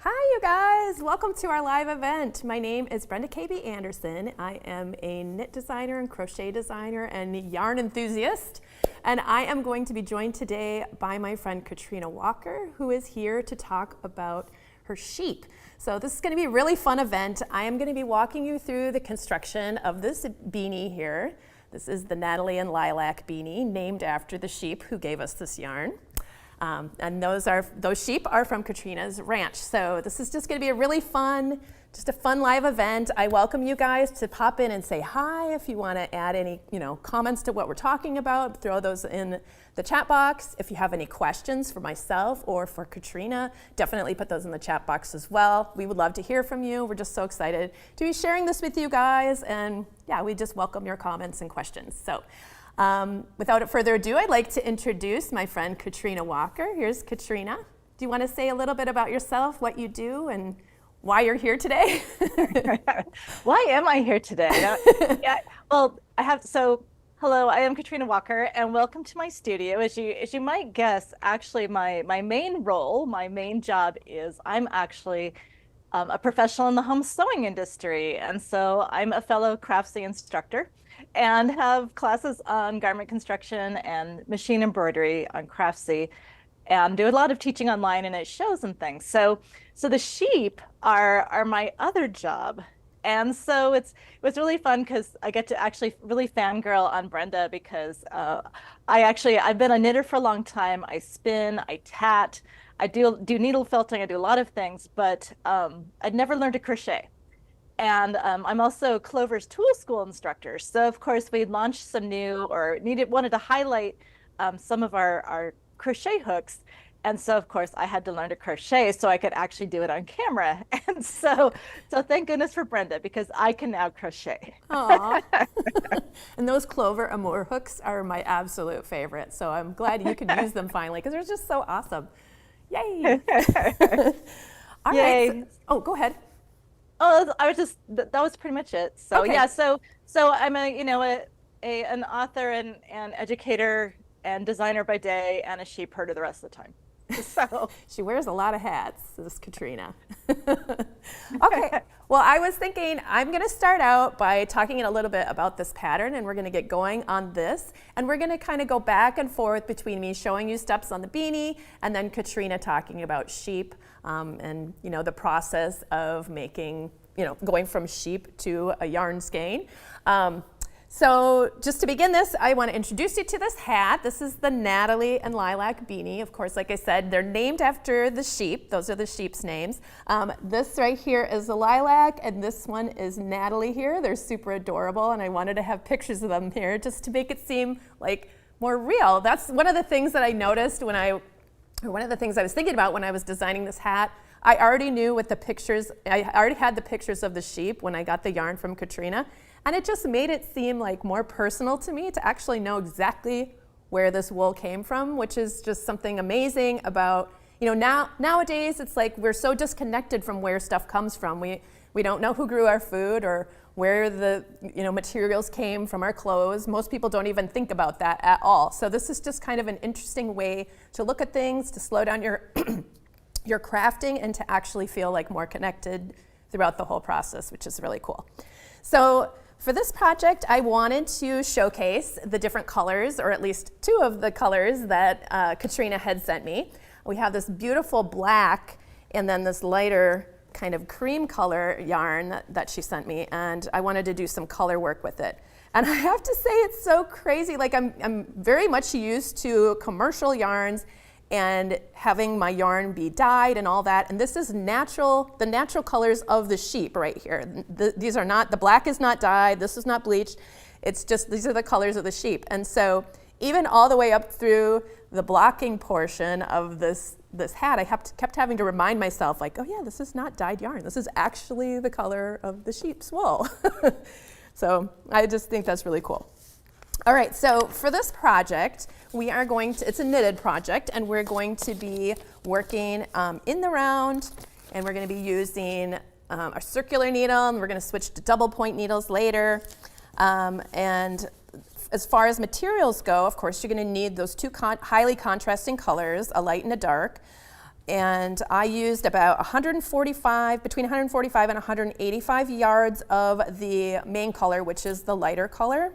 Hi, you guys. Welcome to our live event. My name is Brenda KB Anderson. I am a knit designer and crochet designer and yarn enthusiast. And I am going to be joined today by my friend Katrina Walker, who is here to talk about her sheep. So this is going to be a really fun event. I am going to be walking you through the construction of this beanie here. This is the Natalie and Lilac beanie, named after the sheep who gave us this yarn. And those sheep are from Katrina's ranch. So this is just going to be a really fun, just a fun live event. I welcome you guys to pop in and say hi. If you want to add any, comments to what we're talking about, throw those in the chat box. If you have any questions for myself or for Katrina, definitely put those in the chat box as well. We would love to hear from you. We're just so excited to be sharing this with you guys. And yeah, we just welcome your comments and questions. So. Without further ado, I'd like to introduce my friend Katrina Walker. Here's Katrina. Do you want to say a little bit about yourself, what you do, and why you're here today? Why am I here today? Hello, I am Katrina Walker, and welcome to my studio. As you might guess, actually, my main role, my main job is I'm actually a professional in the home sewing industry, and so I'm a fellow Craftsy instructor and have classes on garment construction and machine embroidery on Craftsy, and do a lot of teaching online and at shows and things. So the sheep are my other job, and so it's really fun because I get to actually really fangirl on Brenda because I've been a knitter for a long time. I spin, I tat, I do needle felting, I do a lot of things, but I'd never learned to crochet. And I'm also Clover's Tool School instructor. So of course we launched some new wanted to highlight some of our crochet hooks. And so of course I had to learn to crochet so I could actually do it on camera. And so thank goodness for Brenda, because I can now crochet. Aww. And those Clover Amour hooks are my absolute favorite. So I'm glad you could use them finally because they're just so awesome. Yay. All Yay. Right. Oh, go ahead. Oh, that was pretty much it. So okay. Yeah, so I'm an author and educator and designer by day and a sheep herder the rest of the time. So she wears a lot of hats, this Katrina. Okay, well, I was thinking I'm going to start out by talking a little bit about this pattern, and we're going to get going on this, and we're going to kind of go back and forth between me showing you steps on the beanie and then Katrina talking about sheep and the process of making, going from sheep to a yarn skein. So just to begin this, I want to introduce you to this hat. This is the Natalie and Lilac beanie. Of course, like I said, they're named after the sheep. Those are the sheep's names. This right here is the Lilac, and this one is Natalie here. They're super adorable, and I wanted to have pictures of them here just to make it seem like more real. That's one of the things that I noticed one of the things I was thinking about when I was designing this hat. I already knew with the pictures, I already had the pictures of the sheep when I got the yarn from Katrina. And it just made it seem like more personal to me to actually know exactly where this wool came from, which is just something amazing about, nowadays it's like we're so disconnected from where stuff comes from. We don't know who grew our food or where the materials came from our clothes. Most people don't even think about that at all. So this is just kind of an interesting way to look at things, to slow down your your crafting, and to actually feel like more connected throughout the whole process, which is really cool. So for this project, I wanted to showcase the different colors, or at least two of the colors that Katrina had sent me. We have this beautiful black and then this lighter kind of cream color yarn that she sent me, and I wanted to do some color work with it. And I have to say, it's so crazy. Like I'm very much used to commercial yarns and having my yarn be dyed and all that. And this is the natural colors of the sheep right here. These are not, the black is not dyed, this is not bleached. It's just, these are the colors of the sheep. And so even all the way up through the blocking portion of this hat, I kept having to remind myself, like, oh yeah, this is not dyed yarn. This is actually the color of the sheep's wool. So I just think that's really cool. All right, so for this project, we are going to, it's a knitted project, and we're going to be working in the round, and we're going to be using a circular needle, and we're going to switch to double point needles later. And as far as materials go, of course, you're going to need those two highly contrasting colors, a light and a dark. And I used about between 145 and 185 yards of the main color, which is the lighter color.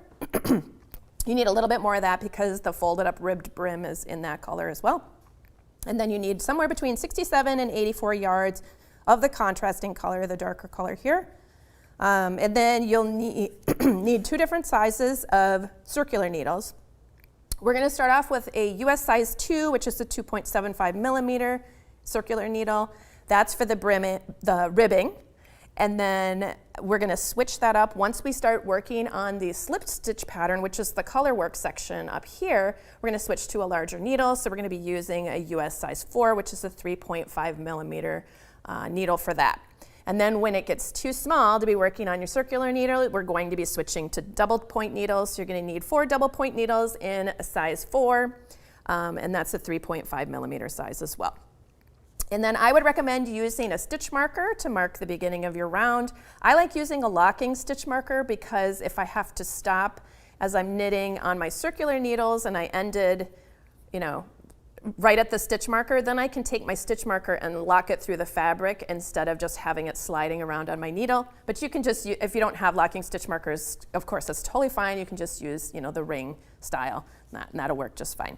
You need a little bit more of that because the folded up ribbed brim is in that color as well. And then you need somewhere between 67 and 84 yards of the contrasting color, the darker color here. And then you'll need 2 different sizes of circular needles. We're going to start off with a US size 2, which is a 2.75 millimeter circular needle. That's for the ribbing. And then we're going to switch that up once we start working on the slip stitch pattern, which is the Colorwork section up here. We're going to switch to a larger needle. So we're going to be using a US size 4, which is a 3.5 millimeter needle for that. And then when it gets too small to be working on your circular needle, we're going to be switching to double point needles. So you're going to need 4 double point needles in a size 4, and that's a 3.5 millimeter size as well. And then I would recommend using a stitch marker to mark the beginning of your round. I like using a locking stitch marker because if I have to stop as I'm knitting on my circular needles and I ended, right at the stitch marker, then I can take my stitch marker and lock it through the fabric instead of just having it sliding around on my needle. But you can just, if you don't have locking stitch markers, of course, that's totally fine. You can just use, the ring style, and that'll work just fine.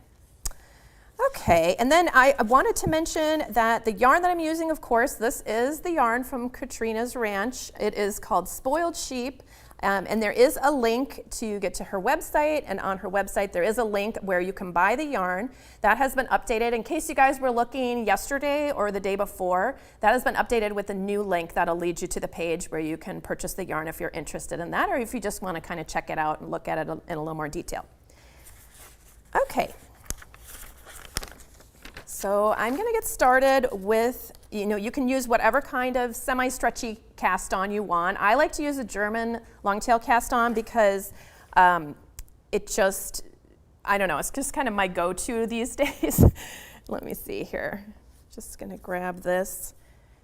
Okay, and then I wanted to mention that the yarn that I'm using, of course, this is the yarn from Katrina's ranch. It is called Spoiled Sheep, and there is a link to get to her website, and on her website there is a link where you can buy the yarn. That has been updated. In case you guys were looking yesterday or the day before, that has been updated with a new link that'll lead you to the page where you can purchase the yarn if you're interested in that, or if you just want to kind of check it out and look at it in a little more detail. Okay. So I'm going to get started with, you can use whatever kind of semi-stretchy cast on you want. I like to use a German longtail cast on because it just, I don't know, it's just kind of my go-to these days. Let me see here. Just going to grab this.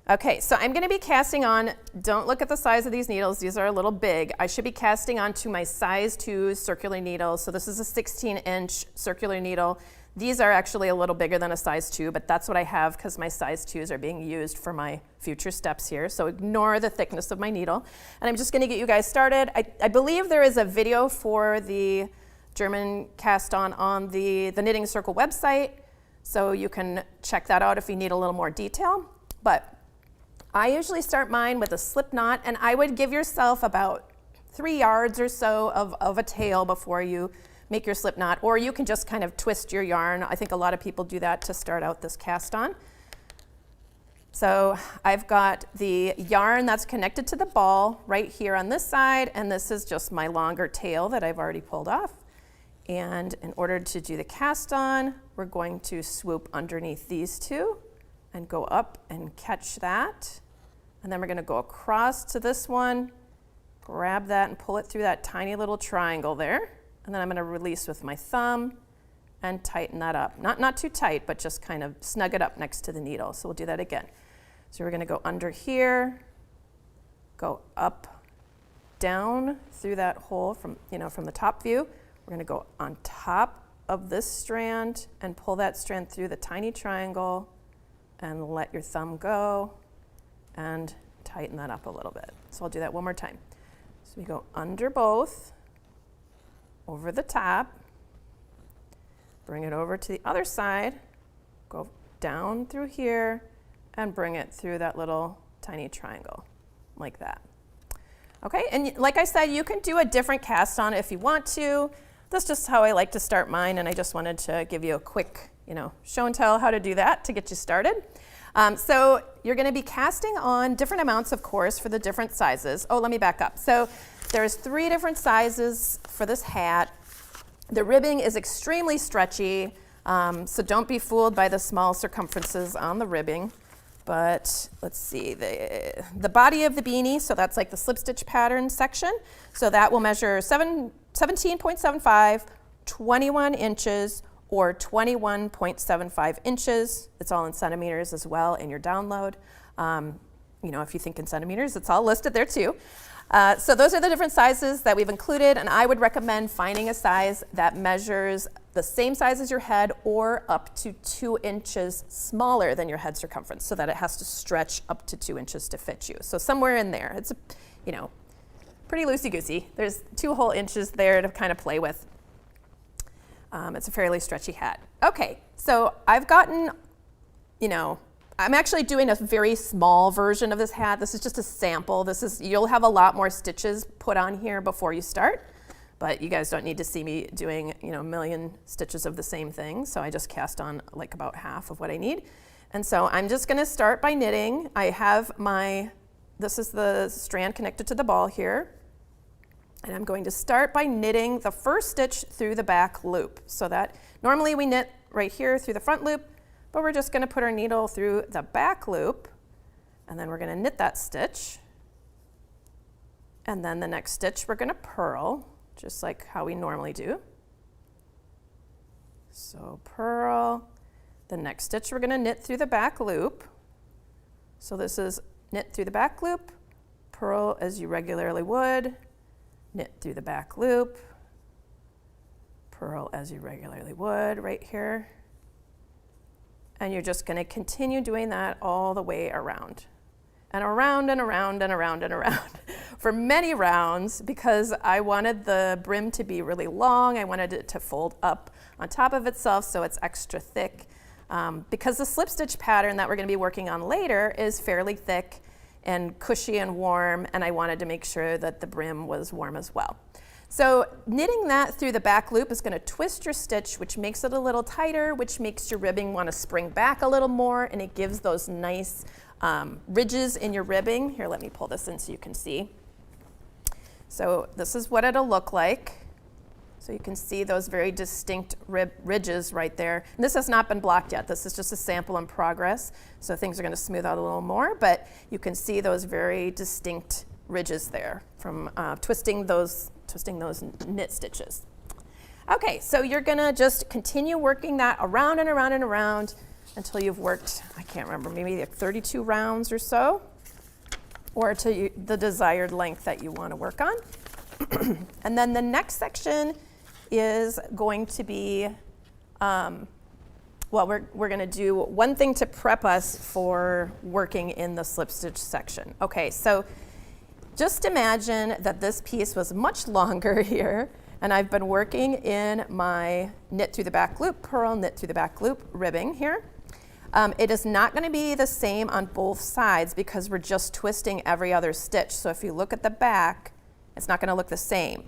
Okay, so I'm going to be casting on, don't look at the size of these needles. These are a little big. I should be casting onto my size 2 circular needle. So this is a 16-inch circular needle. These are actually a little bigger than a size 2, but that's what I have because my size 2s are being used for my future steps here. So ignore the thickness of my needle. And I'm just going to get you guys started. I believe there is a video for the German cast on the Knitting Circle website, so you can check that out if you need a little more detail. But I usually start mine with a slip knot, and I would give yourself about 3 yards or so of a tail before you make your slip knot, or you can just kind of twist your yarn. I think a lot of people do that to start out this cast on. So I've got the yarn that's connected to the ball right here on this side, and this is just my longer tail that I've already pulled off. And in order to do the cast on, we're going to swoop underneath these 2 and go up and catch that. And then we're going to go across to this one, grab that and pull it through that tiny little triangle there. And then I'm going to release with my thumb and tighten that up. Not too tight, but just kind of snug it up next to the needle. So we'll do that again. So we're going to go under here, go up, down through that hole from the top view. We're going to go on top of this strand and pull that strand through the tiny triangle and let your thumb go and tighten that up a little bit. So I'll do that one more time. So we go under both, over the top, bring it over to the other side, go down through here, and bring it through that little tiny triangle, like that. Okay, and like I said, you can do a different cast on if you want to. That's just how I like to start mine, and I just wanted to give you a quick, show and tell how to do that to get you started. So you're going to be casting on different amounts, of course, for the different sizes. Oh, let me back up. So there's 3 different sizes for this hat. The ribbing is extremely stretchy, so don't be fooled by the small circumferences on the ribbing. But let's see, the body of the beanie, so that's like the slip stitch pattern section. So that will measure 17.75, 21 inches, or 21.75 inches. It's all in centimeters as well in your download. If you think in centimeters, it's all listed there too. So those are the different sizes that we've included, and I would recommend finding a size that measures the same size as your head or up to 2 inches smaller than your head circumference, so that it has to stretch up to 2 inches to fit you. So somewhere in there, it's pretty loosey-goosey. There's 2 whole inches there to kind of play with. It's a fairly stretchy hat. Okay, so I've gotten, I'm actually doing a very small version of this hat. This is just a sample. You'll have a lot more stitches put on here before you start. But you guys don't need to see me doing, a million stitches of the same thing. So I just cast on like about half of what I need. And so I'm just gonna start by knitting. I have this is the strand connected to the ball here. And I'm going to start by knitting the first stitch through the back loop. So that normally we knit right here through the front loop, but we're just gonna put our needle through the back loop. And then we're gonna knit that stitch. And then the next stitch we're gonna purl, just like how we normally do. So purl. The next stitch we're gonna knit through the back loop. So this is knit through the back loop, purl as you regularly would, knit through the back loop, purl as you regularly would right here. And you're just gonna continue doing that all the way around. And around and around and around and around for many rounds, because I wanted the brim to be really long. I wanted it to fold up on top of itself so it's extra thick. Because the slip stitch pattern that we're going to be working on later is fairly thick and cushy and warm, and I wanted to make sure that the brim was warm as well. So knitting that through the back loop is going to twist your stitch, which makes it a little tighter, which makes your ribbing want to spring back a little more, and it gives those nice ridges in your ribbing. Here, let me pull this in so you can see. So this is what it'll look like. So you can see those very distinct ridges right there. And this has not been blocked yet. This is just a sample in progress. So things are going to smooth out a little more, but you can see those very distinct ridges there from twisting those knit stitches. Okay, so you're going to just continue working that around and around and around until you've worked, I can't remember, maybe like 32 rounds or so, or to the desired length that you want to work on. And then the next section is going to be, we're going to do one thing to prep us for working in the slip stitch section. Okay, so just imagine that this piece was much longer here, and I've been working in my knit through the back loop, purl, knit through the back loop ribbing here. It is not going to be the same on both sides because we're just twisting every other stitch. So if you look at the back, it's not going to look the same.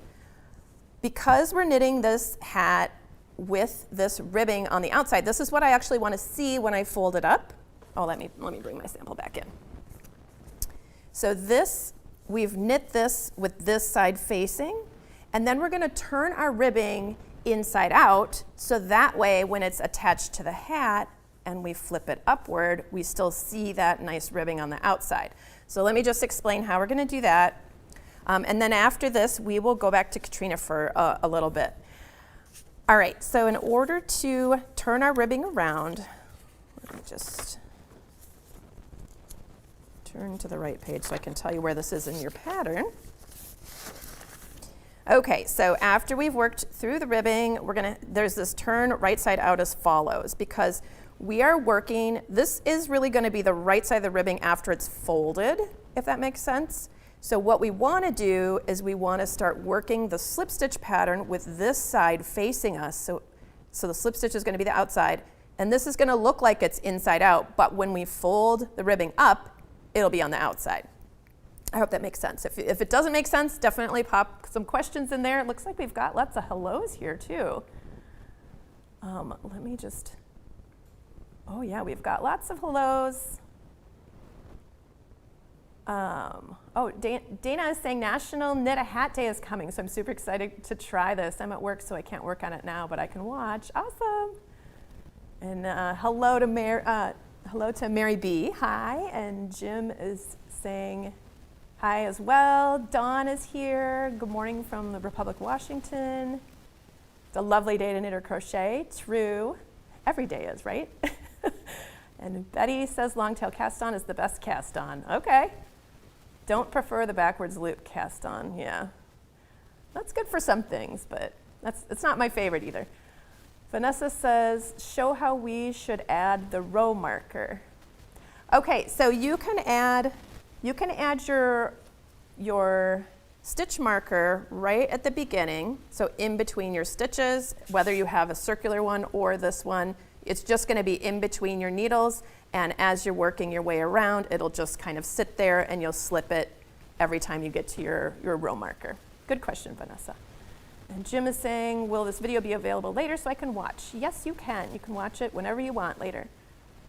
Because we're knitting this hat with this ribbing on the outside, this is what I actually want to see when I fold it up. Oh, let me bring my sample back in. So we've knit this with this side facing, and then we're going to turn our ribbing inside out, so that way when it's attached to the hat and we flip it upward, we still see that nice ribbing on the outside. So let me just explain how we're going to do that. And then after this, we will go back to Katrina for a little bit. All right, so in order to turn our ribbing around, let me just turn to the right page so I can tell you where this is in your pattern. Okay, so after we've worked through the ribbing, there's this turn right side out as follows, because we are working, this is really going to be the right side of the ribbing after it's folded, if that makes sense. So what we want to do is we want to start working the slip stitch pattern with this side facing us. So the slip stitch is going to be the outside, and this is going to look like it's inside out, but when we fold the ribbing up, it'll be on the outside. I hope that makes sense. If it doesn't make sense, definitely pop some questions in there. It looks like we've got lots of hellos here too. Let me just, oh yeah, we've got lots of hellos. Dana is saying National Knit a Hat Day is coming, so I'm super excited to try this. I'm at work, so I can't work on it now, but I can watch. Awesome. And hello to Mary B. Hi. And Jim is saying hi as well. Dawn is here. Good morning from the Republic of Washington. It's a lovely day to knit or crochet. True. Every day is, right? And Betty says long tail cast on is the best cast on. Okay. Don't prefer the backwards loop cast on. Yeah. That's good for some things, but it's not my favorite either. Vanessa says, show how we should add the row marker. Okay, so you can add your stitch marker right at the beginning, so in between your stitches, whether you have a circular one or this one, it's just going to be in between your needles, and as you're working your way around, it'll just kind of sit there and you'll slip it every time you get to your row marker. Good question, Vanessa. And Jim is saying, will this video be available later so I can watch? Yes, you can. You can watch it whenever you want later.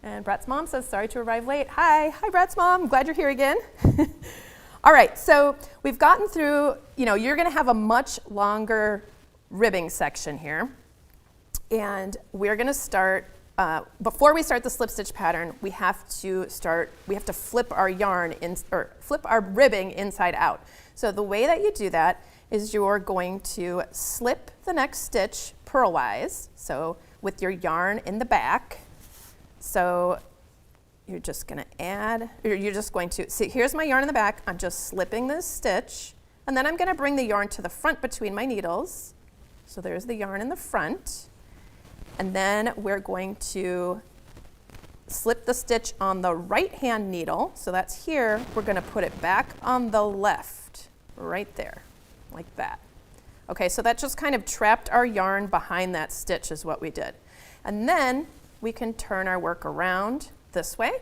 And Brat's mom says, sorry to arrive late. Hi Brat's mom, glad you're here again. All right, so we've gotten through, you're gonna have a much longer ribbing section here. And we're gonna start, before we start the slip stitch pattern, we have to flip our flip our ribbing inside out. So the way that you do that is you're going to slip the next stitch purlwise, so with your yarn in the back. So you're just going to see, here's my yarn in the back, I'm just slipping this stitch, and then I'm going to bring the yarn to the front between my needles. So there's the yarn in the front, and then we're going to slip the stitch on the right hand needle, so that's here, we're going to put it back on the left, right there, like that. Okay, so that just kind of trapped our yarn behind that stitch is what we did. And then we can turn our work around this way,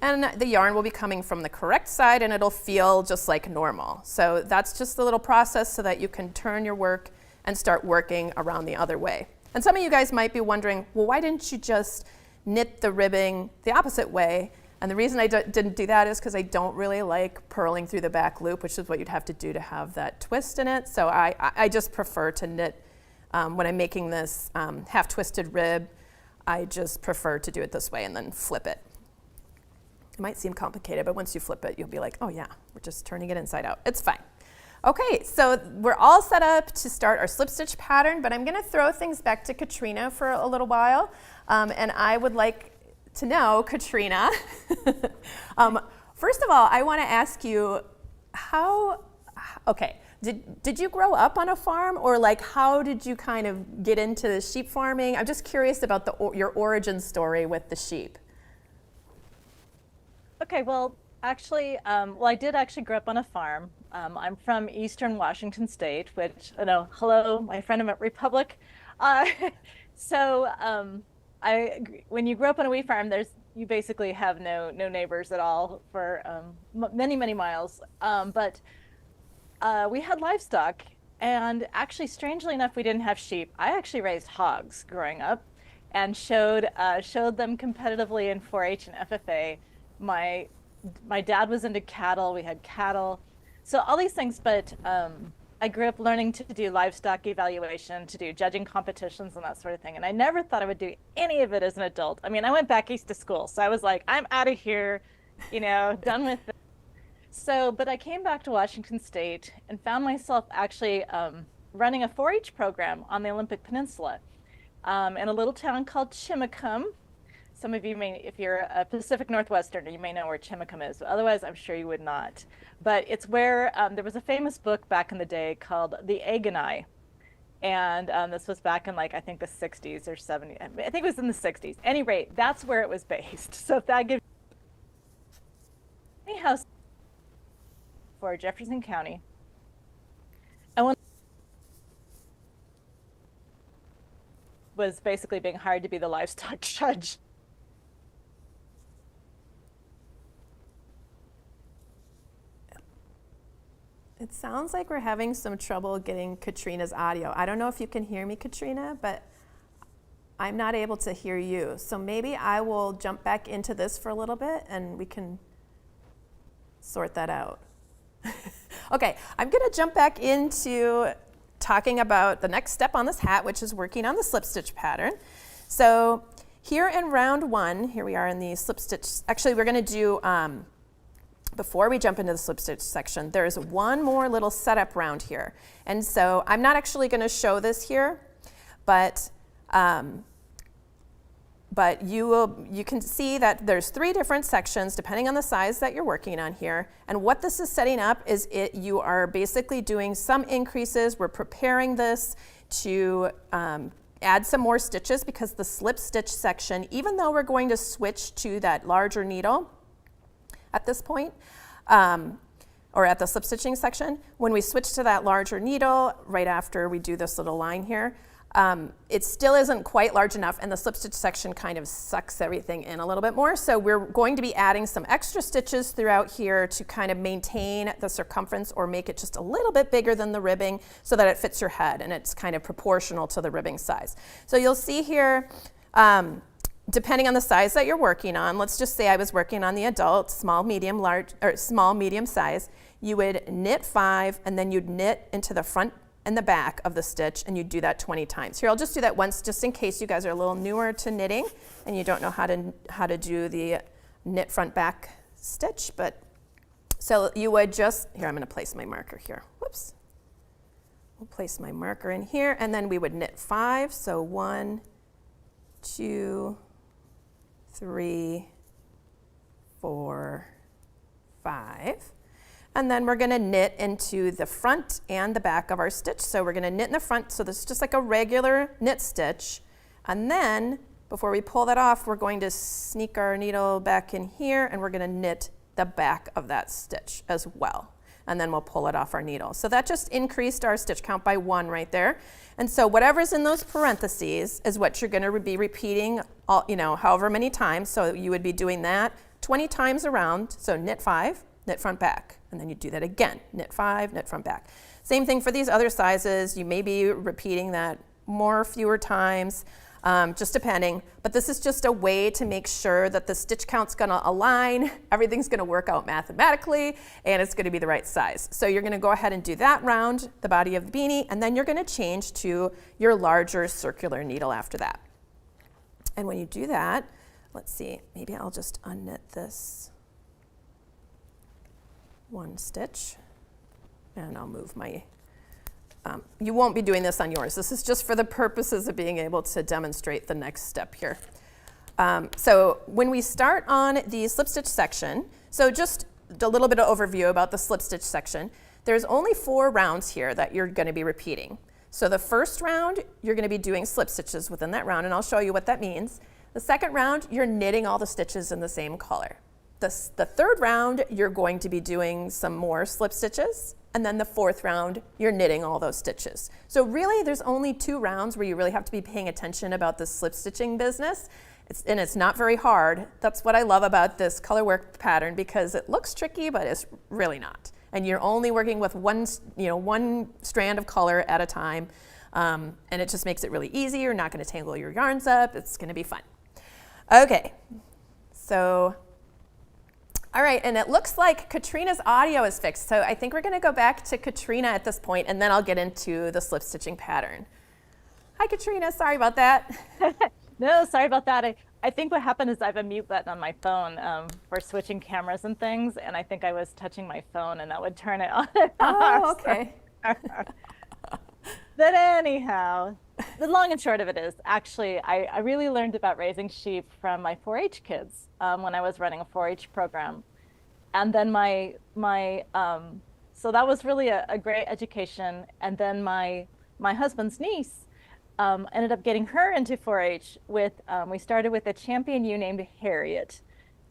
and the yarn will be coming from the correct side and it'll feel just like normal. So that's just the little process so that you can turn your work and start working around the other way. And some of you guys might be wondering, well, why didn't you just knit the ribbing the opposite way? And the reason I didn't do that is because I don't really like purling through the back loop, which is what you'd have to do to have that twist in it. So I just prefer to knit, when I'm making this half twisted rib, I just prefer to do it this way and then flip it. It might seem complicated, but once you flip it, you'll be like, oh yeah, we're just turning it inside out. It's fine. Okay, so we're all set up to start our slip stitch pattern, but I'm gonna throw things back to Katrina for a little while. And I would like to know, Katrina, first of all, I wanna ask you did you grow up on a farm, or like how did you kind of get into the sheep farming? I'm just curious about your origin story with the sheep. Okay, well, actually, I did actually grow up on a farm. I'm from Eastern Washington State, which, hello, my friend of Republic. When you grow up on a wheat farm, you basically have no neighbors at all for many, many miles. But we had livestock, and actually, strangely enough, we didn't have sheep. I actually raised hogs growing up and showed them competitively in 4-H and FFA. My dad was into cattle. We had cattle. So all these things, but I grew up learning to do livestock evaluation, to do judging competitions and that sort of thing. And I never thought I would do any of it as an adult. I mean, I went back east to school, so I was like, I'm out of here, done with it. So, but I came back to Washington State and found myself actually running a 4-H program on the Olympic Peninsula in a little town called Chimacum. Some of you may, if you're a Pacific Northwesterner, you may know where Chimacum is. Otherwise, I'm sure you would not. But it's where there was a famous book back in the day called The Agonai. And this was back in, I think the 60s or 70s. I think it was in the 60s. At any rate, that's where it was based. So if that gives you anyhow, for Jefferson County. And when was basically being hired to be the livestock judge. It sounds like we're having some trouble getting Katrina's audio. I don't know if you can hear me, Katrina, but I'm not able to hear you. So maybe I will jump back into this for a little bit and we can sort that out. Okay, I'm gonna jump back into talking about the next step on this hat, which is working on the slip stitch pattern. So here in round 1, here we are in the slip stitch. Actually, we're gonna do, before we jump into the slip stitch section, there's one more little setup round here. And so I'm not actually gonna show this here, but you can see that there's 3 different sections depending on the size that you're working on here. And what this is setting up is you are basically doing some increases. We're preparing this to add some more stitches because the slip stitch section, even though we're going to switch to that larger needle at this point, or at the slip stitching section, when we switch to that larger needle right after we do this little line here, it still isn't quite large enough, and the slip stitch section kind of sucks everything in a little bit more. So we're going to be adding some extra stitches throughout here to kind of maintain the circumference or make it just a little bit bigger than the ribbing so that it fits your head and it's kind of proportional to the ribbing size. So you'll see here, depending on the size that you're working on, let's just say I was working on the adult, small, medium, large, or small, medium size, you would knit 5 and then you'd knit into the front and the back of the stitch, and you do that 20 times. Here, I'll just do that once just in case you guys are a little newer to knitting and you don't know how to do the knit front back stitch. But so you would just, here, I'm going to place my marker here. Whoops. We'll place my marker in here, and then we would knit 5. So 1, 2, 3, 4, 5. And then we're going to knit into the front and the back of our stitch. So we're going to knit in the front, so this is just like a regular knit stitch. And then before we pull that off, we're going to sneak our needle back in here, and we're going to knit the back of that stitch as well. And then we'll pull it off our needle. So that just increased our stitch count by 1 right there. And so whatever's in those parentheses is what you're going to be repeating all, however many times. So you would be doing that 20 times around. So knit 5, knit front back. And then you do that again, knit 5, knit front back. Same thing for these other sizes. You may be repeating that more, fewer times, just depending. But this is just a way to make sure that the stitch count's gonna align, everything's gonna work out mathematically, and it's gonna be the right size. So you're gonna go ahead and do that round, the body of the beanie, and then you're gonna change to your larger circular needle after that. And when you do that, let's see, maybe I'll just unknit this 1 stitch, and I'll move my, you won't be doing this on yours. This is just for the purposes of being able to demonstrate the next step here. So when we start on the slip stitch section, so just a little bit of overview about the slip stitch section, there's only 4 rounds here that you're going to be repeating. So the first round, you're going to be doing slip stitches within that round, and I'll show you what that means. The second round, you're knitting all the stitches in the same color. The third round, you're going to be doing some more slip stitches, and then the 4th round, you're knitting all those stitches. So really, there's only 2 rounds where you really have to be paying attention about the slip stitching business, and it's not very hard. That's what I love about this Colorwork pattern, because it looks tricky, but it's really not. And you're only working with one strand of color at a time, and it just makes it really easy. You're not going to tangle your yarns up. It's going to be fun. Okay, so. All right, and it looks like Katrina's audio is fixed, so I think we're going to go back to Katrina at this point, and then I'll get into the slip stitching pattern. Hi, Katrina. Sorry about that. No, sorry about that. I think what happened is I have a mute button on my phone for switching cameras and things, and I think I was touching my phone, and that would turn it on and off. Oh, okay. But anyhow, the long and short of it is, actually, I really learned about raising sheep from my 4-H kids when I was running a 4-H program. And then so that was really a great education. And then my husband's niece ended up getting her into 4-H with, we started with a champion ewe named Harriet.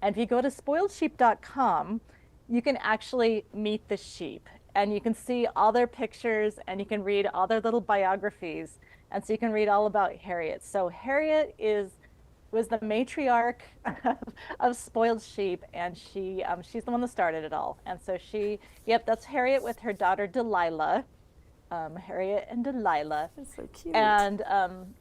And if you go to spoiledsheep.com, you can actually meet the sheep. And you can see all their pictures, and you can read all their little biographies. And so you can read all about Harriet. So Harriet was the matriarch of Spoiled Sheep, and she's the one that started it all. And so that's Harriet with her daughter Delilah. Harriet and Delilah. That's so cute. And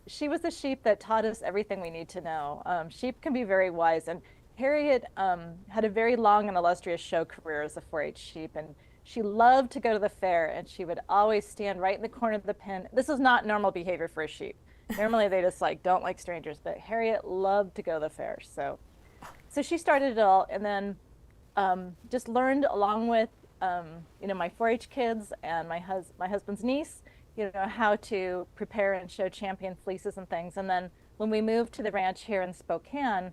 she was the sheep that taught us everything we need to know. Sheep can be very wise, and Harriet had a very long and illustrious show career as a 4-H sheep, and she loved to go to the fair, and she would always stand right in the corner of the pen. This is not normal behavior for a sheep. Normally they just don't like strangers, but Harriet loved to go to the fair. So she started it all, and then just learned along with my 4-H kids and my husband's niece, how to prepare and show champion fleeces and things. And then when we moved to the ranch here in Spokane,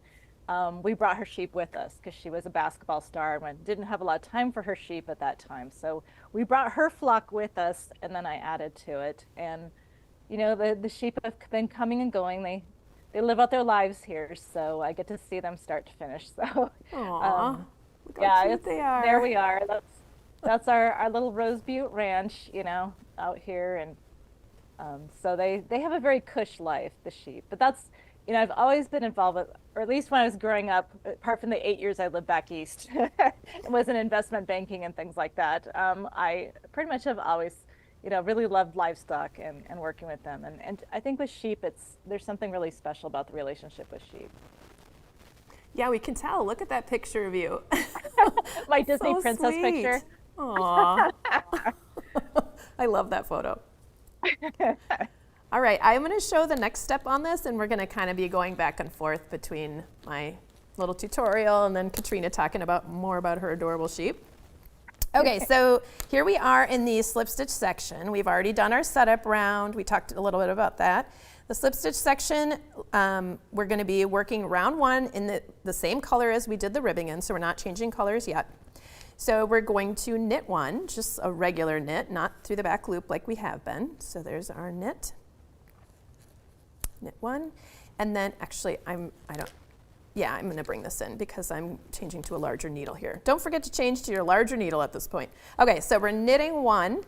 we brought her sheep with us because she was a basketball star and didn't have a lot of time for her sheep at that time. So we brought her flock with us, and then I added to it. And you know, the sheep have been coming and going. They live out their lives here, so I get to see them start to finish. So, Aw, um, look how yeah, cute it's they there are. we are. That's our little Rose Butte Ranch, you know, out here, and so they have a very cush life, the sheep. But that's, you know, I've always been involved with, or at least when I was growing up, apart from the 8 years I lived back east, and was in investment banking and things like that. I pretty much have always, you know, really loved livestock and working with them. And I think with sheep, there's something really special about the relationship with sheep. Yeah, we can tell. Look at that picture of you. My Disney So princess sweet. picture. Aw, I love that photo. All right, I'm going to show the next step on this, and we're going to kind of be going back and forth between my little tutorial and then Katrina talking about more about her adorable sheep. Okay, so here we are in the slip stitch section. We've already done our setup round. We talked a little bit about that. The slip stitch section, we're going to be working round one in the same color as we did the ribbing in, so we're not changing colors yet. So we're going to knit one, just a regular knit, not through the back loop like we have been. So there's our knit one, and then actually I'm going to bring this in because I'm changing to a larger needle here. Don't forget to change to your larger needle at this point. Okay, so we're knitting one,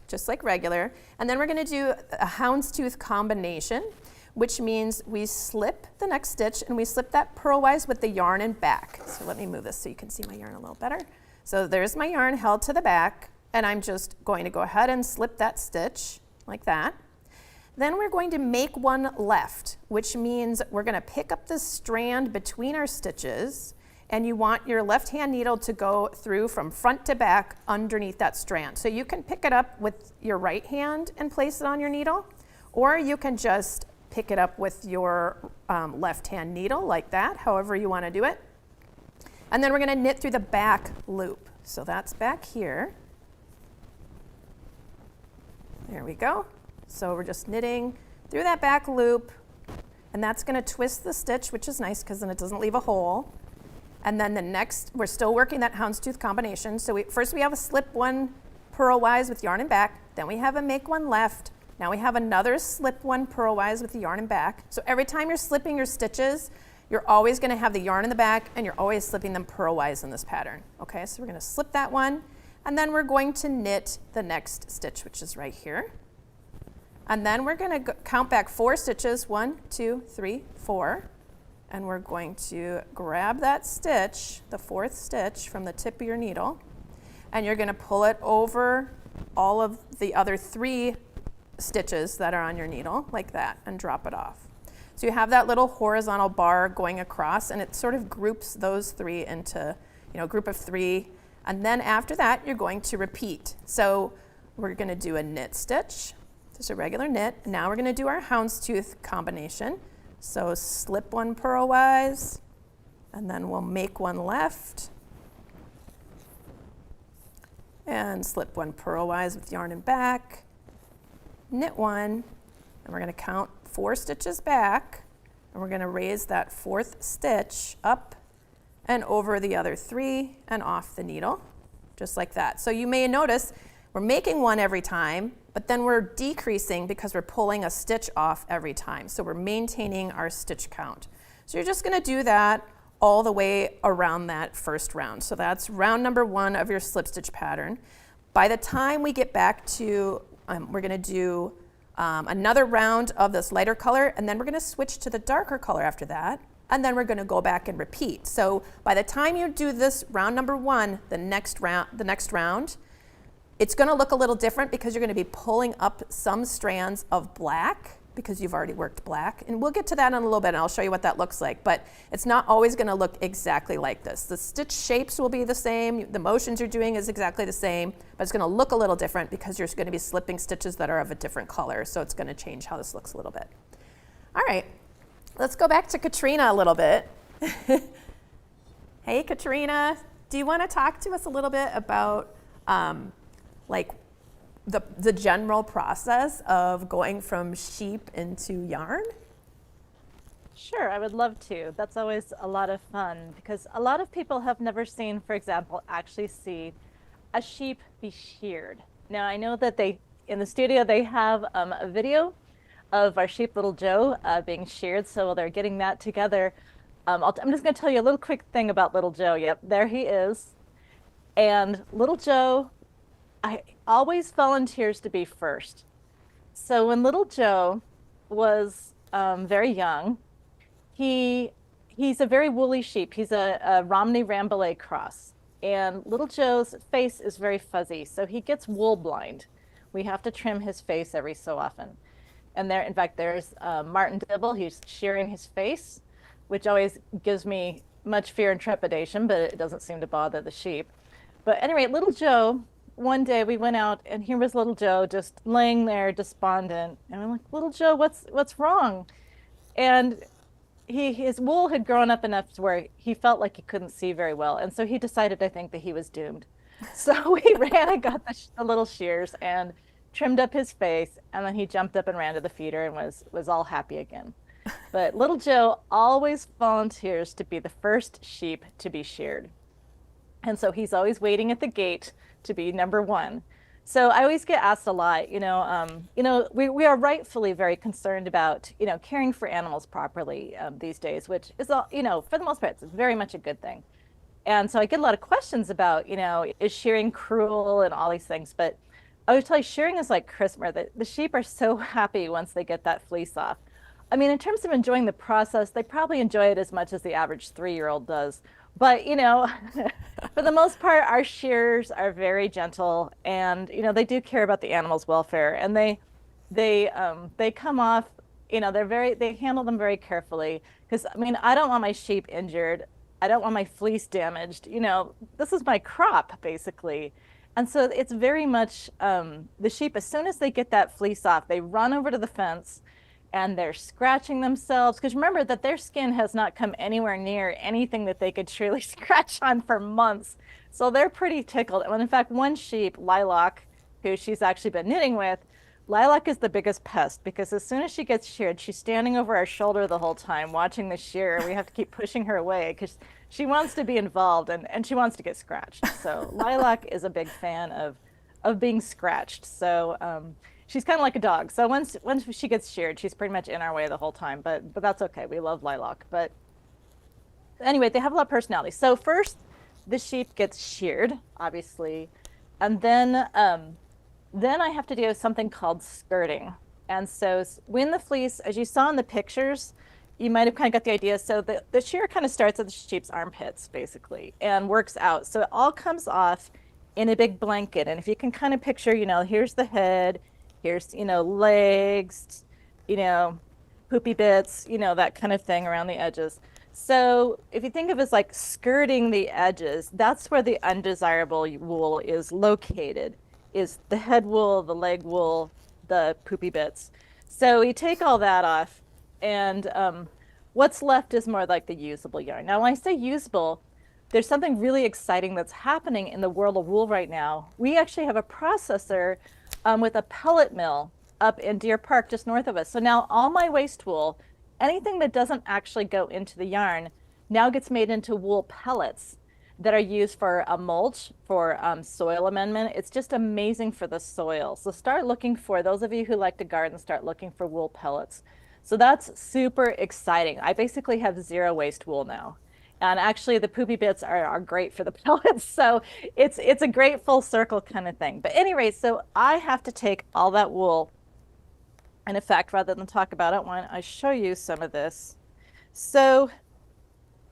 just like regular, and then we're going to do a houndstooth combination, which means we slip the next stitch and we slip that purlwise with the yarn and back. So let me move this so you can see my yarn a little better. So there's my yarn held to the back, and I'm just going to go ahead and slip that stitch like that. Then we're going to make one left, which means we're going to pick up the strand between our stitches, and you want your left hand needle to go through from front to back underneath that strand. So you can pick it up with your right hand and place it on your needle, or you can just pick it up with your left hand needle like that, however you want to do it. And then we're going to knit through the back loop. So that's back here. There we go. So we're just knitting through that back loop, and that's going to twist the stitch, which is nice because then it doesn't leave a hole. And then the next, we're still working that houndstooth combination. So first we have a slip one purlwise with yarn and back, then we have a make one left. Now we have another slip one purlwise with the yarn and back. So every time you're slipping your stitches, you're always going to have the yarn in the back, and you're always slipping them purlwise in this pattern. Okay, so we're going to slip that one, and then we're going to knit the next stitch, which is right here. And then we're going to count back 4 stitches, 1, 2, 3, 4. And we're going to grab that stitch, the 4th stitch from the tip of your needle, and you're going to pull it over all of the other 3 stitches that are on your needle, like that, and drop it off. So you have that little horizontal bar going across, and it sort of groups those 3 into, a group of 3. And then after that, you're going to repeat. So we're going to do a knit stitch, just a regular knit. And now we're going to do our houndstooth combination. So slip one purlwise, and then we'll make one left, and slip one purlwise with yarn and back, knit one, and we're going to count 4 stitches back, and we're going to raise that 4th stitch up and over the other 3 and off the needle, just like that. So you may notice we're making one every time, but then we're decreasing because we're pulling a stitch off every time. So we're maintaining our stitch count. So you're just going to do that all the way around that first round. So that's round number 1 of your slip stitch pattern. By the time we get back to, we're going to do another round of this lighter color, and then we're going to switch to the darker color after that, and then we're going to go back and repeat. So by the time you do this round number 1, the next round, it's going to look a little different because you're going to be pulling up some strands of black because you've already worked black. And we'll get to that in a little bit, and I'll show you what that looks like. But it's not always going to look exactly like this. The stitch shapes will be the same. The motions you're doing is exactly the same. But it's going to look a little different because you're going to be slipping stitches that are of a different color. So it's going to change how this looks a little bit. All right. Let's go back to Katrina a little bit. Hey, Katrina. Do you want to talk to us a little bit about like the general process of going from sheep into yarn? Sure, I would love to. That's always a lot of fun because a lot of people have never seen, for example, actually see a sheep be sheared. Now, I know that in the studio, they have a video, of our sheep, Little Joe, being sheared. So while they're getting that together, I'm just going to tell you a little quick thing about Little Joe. Yep, there he is. And Little Joe, I always volunteers to be first. So when Little Joe was very young, he he's a very woolly sheep. He's a Romney Rambouillet cross. And Little Joe's face is very fuzzy, so he gets wool blind. We have to trim his face every so often. And there, in fact, there's Martin Dibble. He's shearing his face, which always gives me much fear and trepidation, but it doesn't seem to bother the sheep. But at any rate, Little Joe, one day we went out and here was Little Joe just laying there despondent. And I'm like, Little Joe, what's wrong? And his wool had grown up enough to where he felt like he couldn't see very well. And so he decided, I think, that he was doomed. So we ran and got the little shears and trimmed up his face, and then he jumped up and ran to the feeder and was all happy again. But Little Joe always volunteers to be the first sheep to be sheared. And so he's always waiting at the gate to be number one. So I always get asked a lot, we are rightfully very concerned about, caring for animals properly these days, which is all, for the most part, it's very much a good thing. And so I get a lot of questions about, is shearing cruel and all these things. But I would tell you, shearing is like Christmas. The sheep are so happy once they get that fleece off. I mean, in terms of enjoying the process, they probably enjoy it as much as the average 3-year-old does. But, for the most part, our shearers are very gentle and, they do care about the animal's welfare. And they come off, they handle them very carefully. Because, I mean, I don't want my sheep injured. I don't want my fleece damaged. This is my crop, basically. And so it's very much the sheep, as soon as they get that fleece off, they run over to the fence and they're scratching themselves. Because remember that their skin has not come anywhere near anything that they could truly scratch on for months. So they're pretty tickled. And in fact, one sheep, Lilac, who she's actually been knitting with, Lilac is the biggest pest because as soon as she gets sheared, she's standing over our shoulder the whole time watching the shear. We have to keep pushing her away because she wants to be involved and she wants to get scratched. So Lilac is a big fan of being scratched. So she's kind of like a dog. So once she gets sheared, she's pretty much in our way the whole time. But that's okay. We love Lilac. But anyway, they have a lot of personality. So first, the sheep gets sheared, obviously, and then I have to do something called skirting. And so when the fleece, as you saw in the pictures, you might have kind of got the idea. So the shear kind of starts at the sheep's armpits, basically, and works out. So it all comes off in a big blanket. And if you can kind of picture, here's the head, here's, legs, poopy bits, that kind of thing around the edges. So if you think of it as like skirting the edges, that's where the undesirable wool is located. Is the head wool, the leg wool, the poopy bits. So you take all that off, and what's left is more like the usable yarn. Now, when I say usable, there's something really exciting that's happening in the world of wool right now. We actually have a processor with a pellet mill up in Deer Park, just north of us. So now all my waste wool, anything that doesn't actually go into the yarn, now gets made into wool pellets that are used for a mulch, for soil amendment. It's just amazing for the soil. So start looking for, those of you who like to garden, start looking for wool pellets. So that's super exciting. I basically have zero waste wool now. And actually the poopy bits are great for the pellets. So it's a great full circle kind of thing. But anyway, so I have to take all that wool. And in fact, rather than talk about it, why don't I show you some of this? So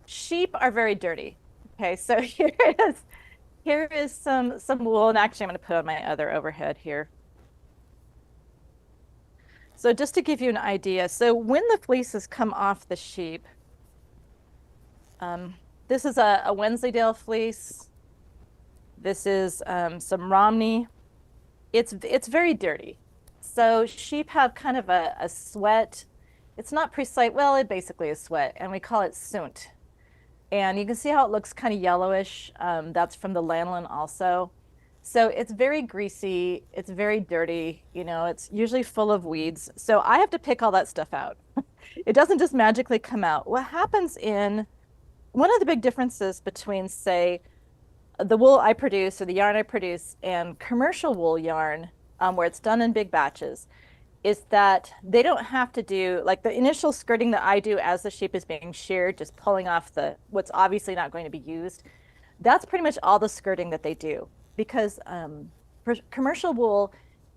sheep are very dirty. Okay, so here is some wool, and actually I'm going to put on my other overhead here. So just to give you an idea, so when the fleeces come off the sheep, this is a Wensleydale fleece. This is some Romney. It's very dirty. So sheep have kind of a sweat. It's not precise. Well, it basically is sweat, and we call it soont. And you can see how it looks kind of yellowish. That's from the lanolin also. So it's very greasy. It's very dirty. It's usually full of weeds. So I have to pick all that stuff out. It doesn't just magically come out. What happens one of the big differences between, say, the wool I produce or the yarn I produce and commercial wool yarn, where it's done in big batches, is that they don't have to do like the initial skirting that I do as the sheep is being sheared, just pulling off the what's obviously not going to be used. That's pretty much all the skirting that they do because commercial wool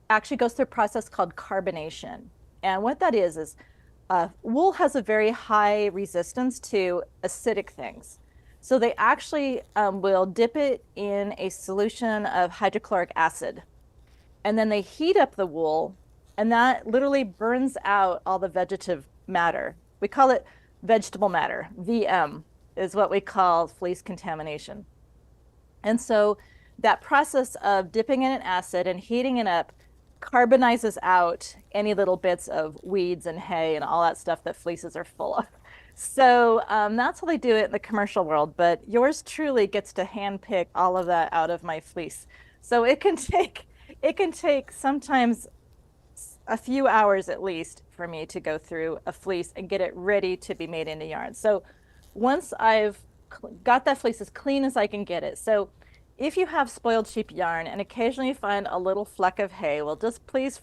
actually goes through a process called carbonation. And what that is wool has a very high resistance to acidic things. So they actually will dip it in a solution of hydrochloric acid. And then they heat up the wool, and that literally burns out all the vegetative matter. We call it vegetable matter. VM is what we call fleece contamination. And so that process of dipping in an acid and heating it up carbonizes out any little bits of weeds and hay and all that stuff that fleeces are full of. So that's how they do it in the commercial world, but yours truly gets to handpick all of that out of my fleece. So it can take sometimes a few hours at least for me to go through a fleece and get it ready to be made into yarn. So once I've got that fleece as clean as I can get it. So if you have spoiled sheep yarn and occasionally find a little fleck of hay, well, just please,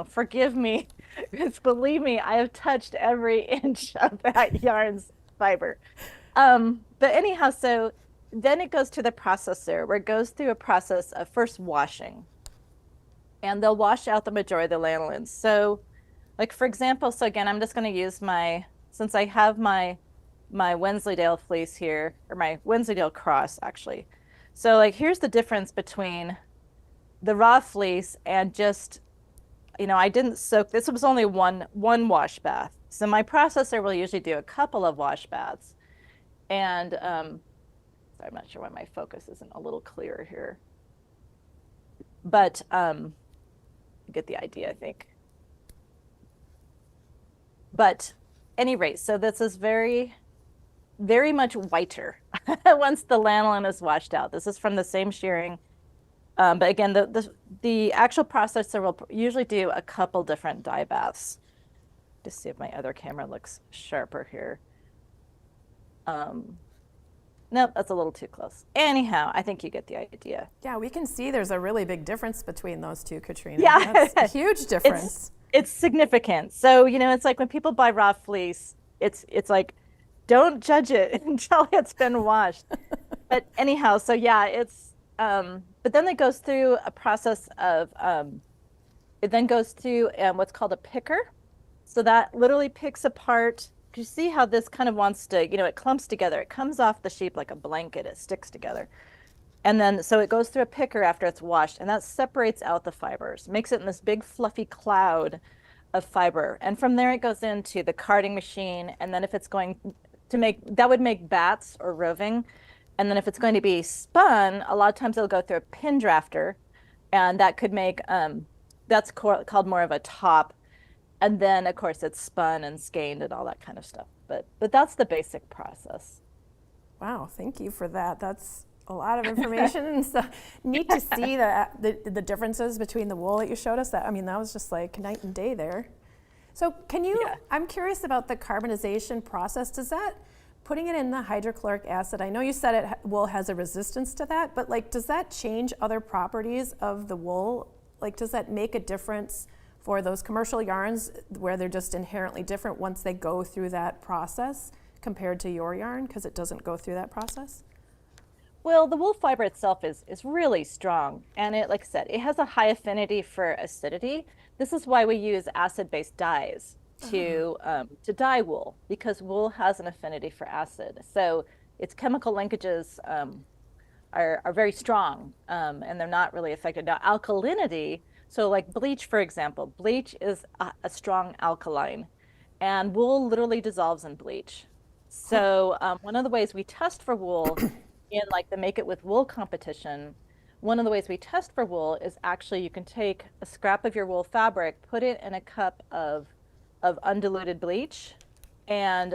forgive me, because believe me, I have touched every inch of that yarn's fiber. But anyhow, so then it goes to the processor where it goes through a process of first washing. And they'll wash out the majority of the lanolins. So like, for example, so again, I'm just going to use since I have my Wensleydale fleece here, or my Wensleydale cross actually. So like, here's the difference between the raw fleece and just, I didn't soak, this was only one wash bath. So my processor will usually do a couple of wash baths. And sorry, I'm not sure why my focus isn't a little clearer here. But you get the idea, I think. But any rate, so this is very, very much whiter once the lanolin is washed out. This is from the same shearing. But again, the actual processor will usually do a couple different dye baths. Just see if my other camera looks sharper here. Nope, that's a little too close. Anyhow, I think you get the idea. Yeah, we can see there's a really big difference between those two, Katrina. Yeah. That's a huge difference. It's significant. So, it's like when people buy raw fleece, it's like, don't judge it until it's been washed. But anyhow, so yeah, but then it goes through a process of, it then goes through what's called a picker. So that literally picks apart, you see how this kind of wants to, it clumps together. It comes off the sheep like a blanket, it sticks together. And then, so it goes through a picker after it's washed, and that separates out the fibers, makes it in this big fluffy cloud of fiber. And from there it goes into the carding machine. And then if it's going to that would make bats or roving. And then if it's going to be spun, a lot of times it'll go through a pin drafter, and that could make, that's called more of a top. And then of course it's spun and skeined and all that kind of stuff. But that's the basic process. Wow, thank you for that. That's a lot of information and so neat to see the differences between the wool that you showed us. That was just like night and day there. So I'm curious about the carbonization process. Putting it in the hydrochloric acid, I know you said wool has a resistance to that, but like, does that change other properties of the wool? Like, does that make a difference for those commercial yarns where they're just inherently different once they go through that process compared to your yarn because it doesn't go through that process? Well, the wool fiber itself is really strong, and like I said, it has a high affinity for acidity. This is why we use acid-based dyes to dye wool, because wool has an affinity for acid. So its chemical linkages are very strong, and they're not really affected. Now, alkalinity, so like bleach, for example, bleach is a strong alkaline, and wool literally dissolves in bleach. So one of the ways we test for wool in like the Make It With Wool competition, one of the ways we test for wool is actually you can take a scrap of your wool fabric, put it in a cup of undiluted bleach, and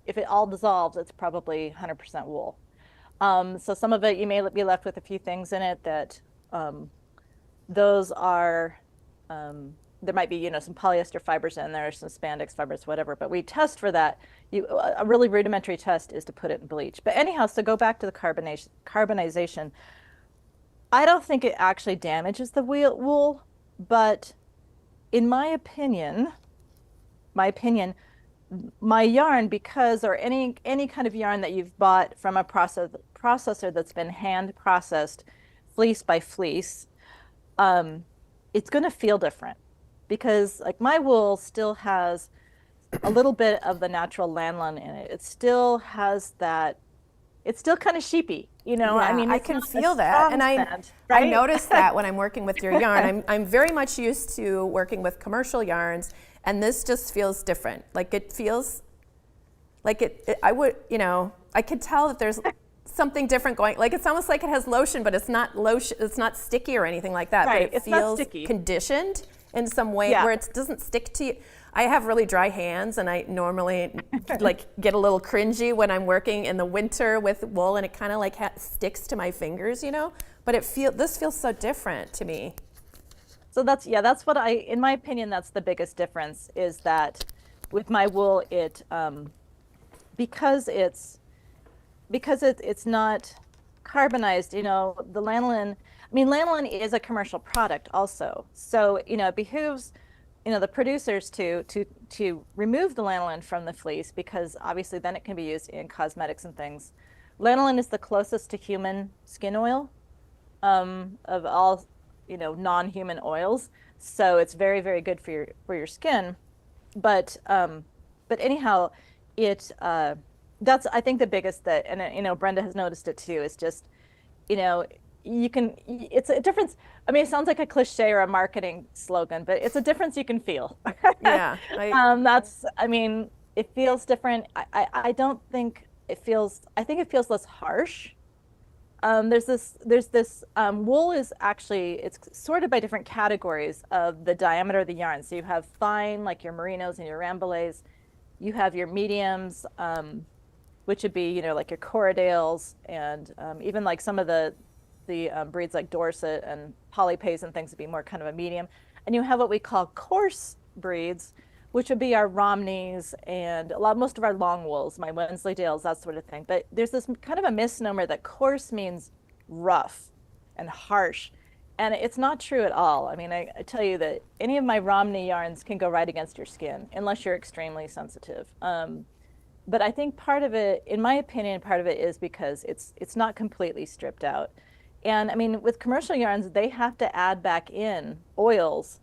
if it all dissolves, it's probably 100% wool. So some of it, you may be left with a few things in it that those are, there might be, some polyester fibers in there, some spandex fibers, whatever, but we test for that. A really rudimentary test is to put it in bleach. But anyhow, so go back to the carbonization. I don't think it actually damages the wool, but in my opinion, my yarn, because, or any kind of yarn that you've bought from a processor that's been hand processed fleece by fleece, it's going to feel different because like my wool still has a little bit of the natural lanolin in it. It still has that, it's still kind of sheepy, you know? I Yeah, mean, I it's can not a feel that. strong And scent, I right? notice that when I'm working with your yarn. I'm very much used to working with commercial yarns, and this just feels different. Like it feels like I would, you know, I could tell that there's something different going. Like it's almost like it has lotion, but it's not lotion, it's not sticky or anything like that. Right, But it it's not feels sticky. conditioned in some way Yeah. where it doesn't stick to you. I have really dry hands, and I normally like get a little cringy when I'm working in the winter with wool, and it kind of like sticks to my fingers, you know. But this feels so different to me. So that's what in my opinion, that's the biggest difference is that with my wool, because it's not carbonized, you know, the lanolin, I mean, lanolin is a commercial product also. So, you know, it behooves, you know, the producers to remove the lanolin from the fleece because obviously then it can be used in cosmetics and things. Lanolin is the closest to human skin oil of all, you know, non-human oils. So it's very, very good for your skin. But anyhow, it that's I think the biggest that, and you know, Brenda has noticed it too, is just, you know, it's a difference. I mean, it sounds like a cliche or a marketing slogan, but it's a difference you can feel. Yeah, I mean, it feels different. I don't think it feels, I think it feels less harsh. There's this wool is actually, it's sorted by different categories of the diameter of the yarn. So you have fine, like your merinos and your rambouillets. You have your mediums, which would be, you know, like your Corriedales and even like some of the breeds like Dorset and Polypays and things would be more kind of a medium. And you have what we call coarse breeds, which would be our Romneys and most of our long wools, my Wensleydales, that sort of thing. But there's this kind of a misnomer that coarse means rough and harsh. And it's not true at all. I mean, I tell you that any of my Romney yarns can go right against your skin unless you're extremely sensitive. But I think part of it, in my opinion, part of it is because it's not completely stripped out. And I mean, with commercial yarns, they have to add back in oils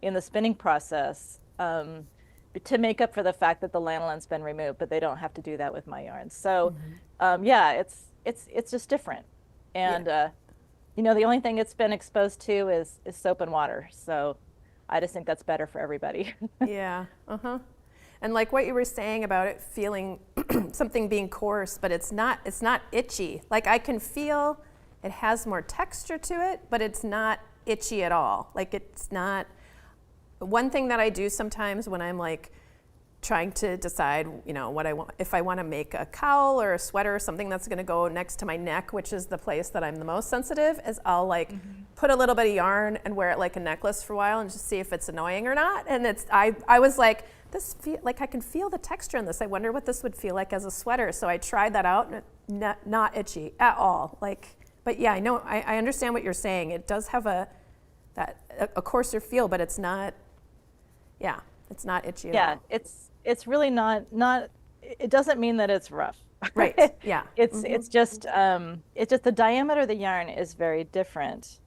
in the spinning process to make up for the fact that the lanolin's been removed, but they don't have to do that with my yarns. So yeah, it's just different. And you know, the only thing it's been exposed to is soap and water. So I just think that's better for everybody. Yeah. And like what you were saying about it feeling something being coarse, but it's not itchy. Like I can feel it has more texture to it, but it's not itchy at all. Like it's not. One thing that I do sometimes when I'm like trying to decide, you know, what I want, if I want to make a cowl or a sweater or something that's going to go next to my neck, which is the place that I'm the most sensitive, is I'll like put a little bit of yarn and wear it like a necklace for a while and just see if it's annoying or not. And I was like, like I can feel the texture in this. I wonder what this would feel like as a sweater. So I tried that out, and not itchy at all. Like, but yeah, I know, I understand what you're saying. It does have a coarser feel, but it's not. Yeah, it's not itchy at all. Yeah, it's really not. It doesn't mean that it's rough. Right. Yeah. It's just the diameter of the yarn is very different.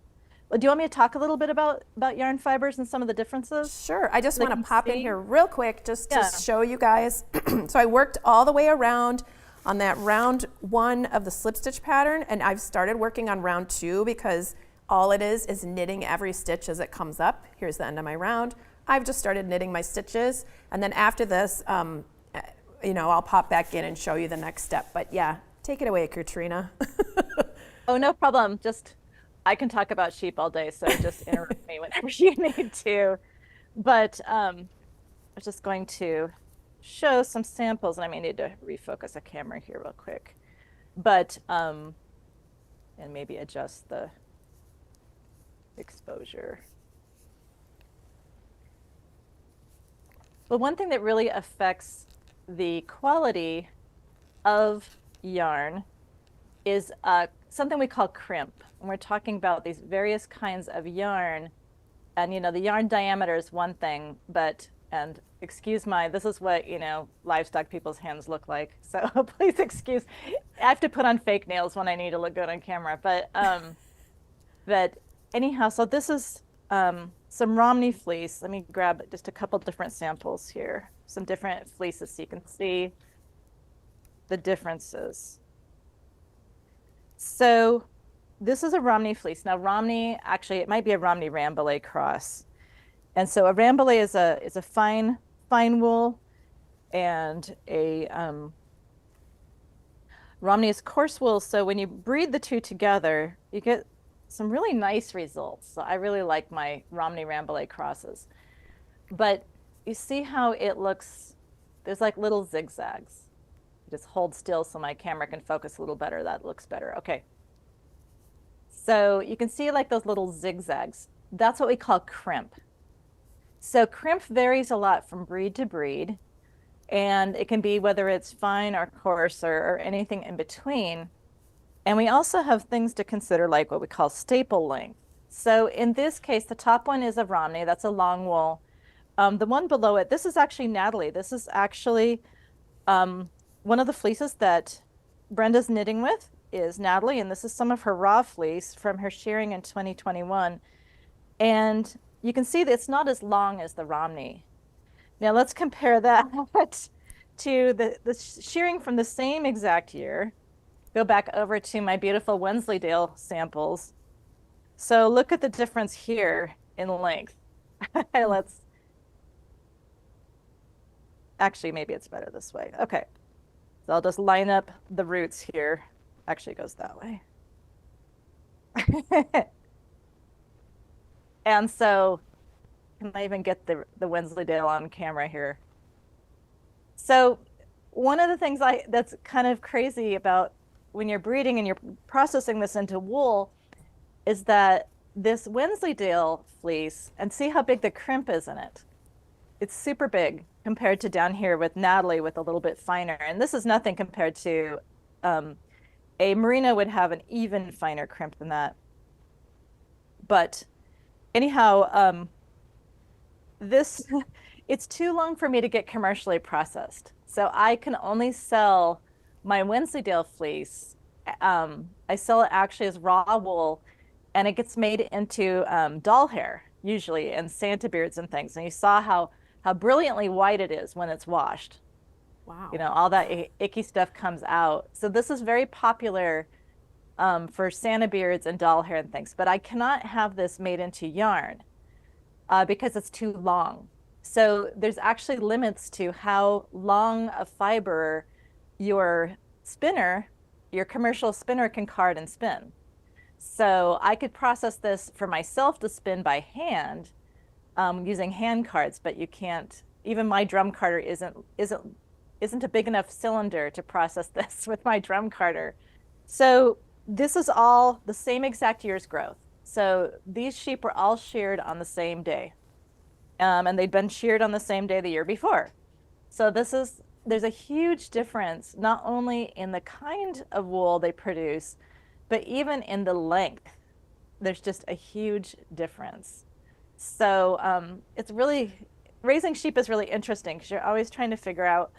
Well, do you want me to talk a little bit about yarn fibers and some of the differences? Sure. I just So they want to can pop in see? here real quick just Yeah. to show you guys. So I worked all the way around on that round 1 of the slip stitch pattern, and I've started working on round 2 because all it is knitting every stitch as it comes up. Here's the end of my round. I've just started knitting my stitches, and then after this, you know, I'll pop back in and show you the next step. But yeah, take it away, Katrina. Oh, no problem. I can talk about sheep all day, so just interrupt me whenever you need to. But I was just going to show some samples, and I may need to refocus a camera here real quick. But and maybe adjust the exposure. But one thing that really affects the quality of yarn is something we call crimp. And we're talking about these various kinds of yarn And the yarn diameter is one thing, but and excuse this is what, livestock people's hands look like. So please excuse. I have to put on fake nails when I need to look good on camera. But anyhow, so this is some Romney fleece. Let me grab just a couple different samples here. Some different fleeces so you can see the differences. So this is a Romney fleece. Now Romney, actually, it might be a Romney Rambouillet cross. And so a Rambouillet is a fine wool, and a Romney is coarse wool. So when you breed the two together, you get some really nice results. So I really like my Romney Rambouillet crosses. But you see how it looks, there's like little zigzags. Just hold still so my camera can focus a little better. That looks better. Okay. So you can see like those little zigzags. That's what we call crimp. So crimp varies a lot from breed to breed, and it can be whether it's fine or coarse or anything in between. And we also have things to consider like what we call staple length. So in this case, the top one is a Romney. That's a long wool. The one below it, this is actually Natalie. This is actually one of the fleeces that Brenda's knitting with is Natalie, and this is some of her raw fleece from her shearing in 2021. And you can see that it's not as long as the Romney. Now let's compare that to the shearing from the same exact year. Go back over to my beautiful Wensleydale samples. So look at the difference here in length. Let's, actually, maybe it's better this way. Okay. So I'll just line up the roots here. Actually, it goes that way. And so, can I even get the Wensleydale on camera here? So one of the things that's kind of crazy about when you're breeding and you're processing this into wool is that this Wensleydale fleece, and see how big the crimp is in it. It's super big compared to down here with Natalie with a little bit finer. And this is nothing compared to a merino would have an even finer crimp than that. But anyhow, this, it's too long for me to get commercially processed. So I can only sell my Wensleydale fleece. I sell it actually as raw wool, and it gets made into doll hair, usually, and Santa beards and things. And you saw how brilliantly white it is when it's washed. Wow. All that icky stuff comes out. So this is very popular for Santa beards and doll hair and things. But I cannot have this made into yarn because it's too long. So there's actually limits to how long a fiber your spinner, your commercial spinner, can card and spin. So I could process this for myself to spin by hand using hand cards, but you can't. Even my drum carder isn't a big enough cylinder to process this with my drum carder. So this is all the same exact year's growth. So these sheep were all sheared on the same day, and they'd been sheared on the same day the year before. So there's a huge difference, not only in the kind of wool they produce, but even in the length. There's just a huge difference. So it's really, raising sheep is really interesting because you're always trying to figure out,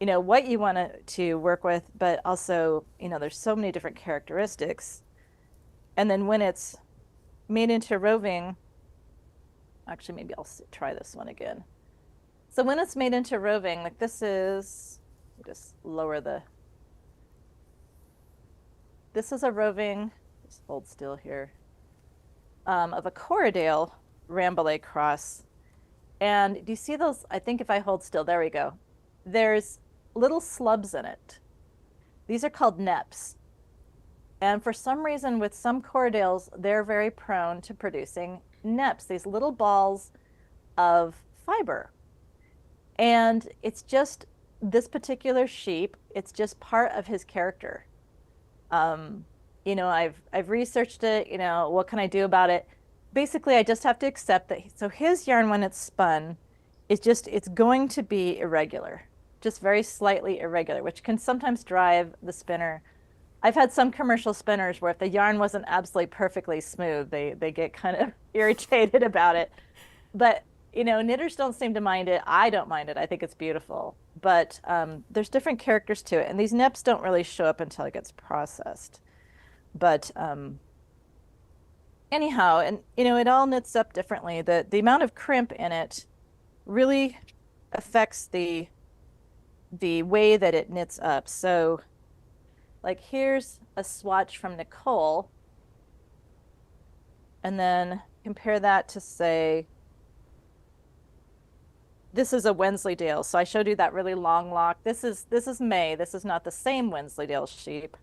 what you want to work with, but also, there's so many different characteristics. And then when it's made into roving, actually, maybe I'll try this one again. So when it's made into roving, like this is, just lower this is a roving, just hold still here, of a Corriedale Rambouillet cross. And do you see those? I think if I hold still, there we go. There's little slubs in it. These are called neps. And for some reason with some Corriedales, they're very prone to producing neps, these little balls of fiber. And it's just this particular sheep, it's just part of his character. I've researched it, what can I do about it? Basically, I just have to accept that. So his yarn, when it's spun, it's going to be irregular, just very slightly irregular, which can sometimes drive the spinner I've had some commercial spinners where if the yarn wasn't absolutely perfectly smooth, they get kind of irritated about it. But knitters don't seem to mind it. I don't mind it. I think it's beautiful. But there's different characters to it, and these nips don't really show up until it gets processed. But anyhow, and it all knits up differently. The amount of crimp in it really affects the way that it knits up. So like here's a swatch from Nicole, and then compare that to, say, this is a Wensleydale. So I showed you that really long lock. This is May. This is not the same Wensleydale sheep,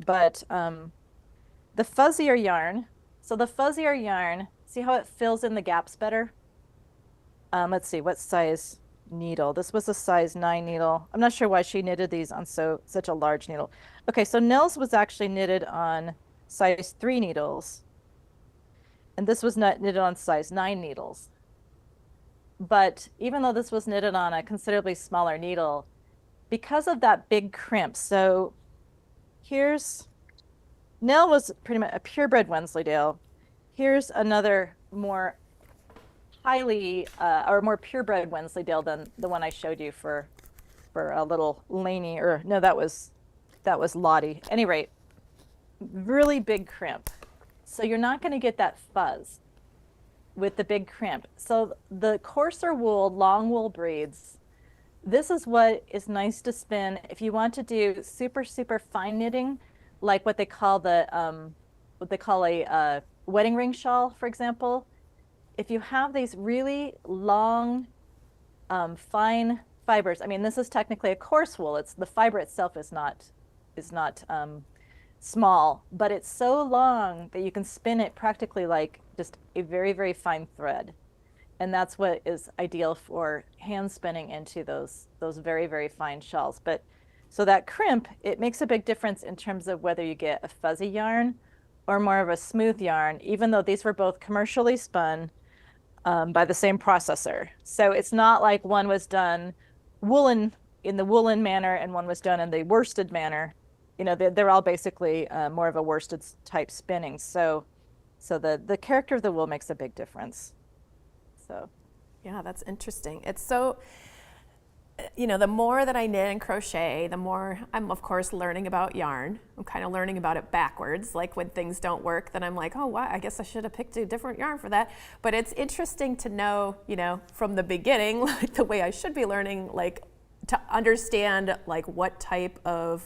but the fuzzier yarn. So the fuzzier yarn, see how it fills in the gaps better? Let's see, what size needle? This was a size 9 needle. I'm not sure why she knitted these on such a large needle. Okay, so Nell's was actually knitted on size 3 needles, and this was not knitted on size 9 needles. But even though this was knitted on a considerably smaller needle, because of that big crimp, so here's, Nell was pretty much a purebred Wensleydale. Here's another more highly, or more purebred Wensleydale than the one I showed you for a little Laney, or no, that was Lottie. At any rate, really big crimp. So you're not going to get that fuzz with the big crimp. So the coarser wool, long wool breeds, this is what is nice to spin if you want to do super, super fine knitting, like what they call a wedding ring shawl, for example. If you have these really long, fine fibers, I mean, this is technically a coarse wool. It's the fiber itself is not small, but it's so long that you can spin it practically like just a very, very fine thread. And that's what is ideal for hand spinning into those very, very fine shawls. But so that crimp, it makes a big difference in terms of whether you get a fuzzy yarn or more of a smooth yarn, even though these were both commercially spun by the same processor. So it's not like one was done woolen in the woolen manner and one was done in the worsted manner. They're all basically more of a worsted type spinning. So the character of the wool makes a big difference. So yeah, that's interesting. It's so, the more that I knit and crochet, the more I'm of course learning about yarn. I'm kind of learning about it backwards. Like when things don't work, then I'm like, oh, wow, I guess I should have picked a different yarn for that. But it's interesting to know, from the beginning, like the way I should be learning, like to understand like what type of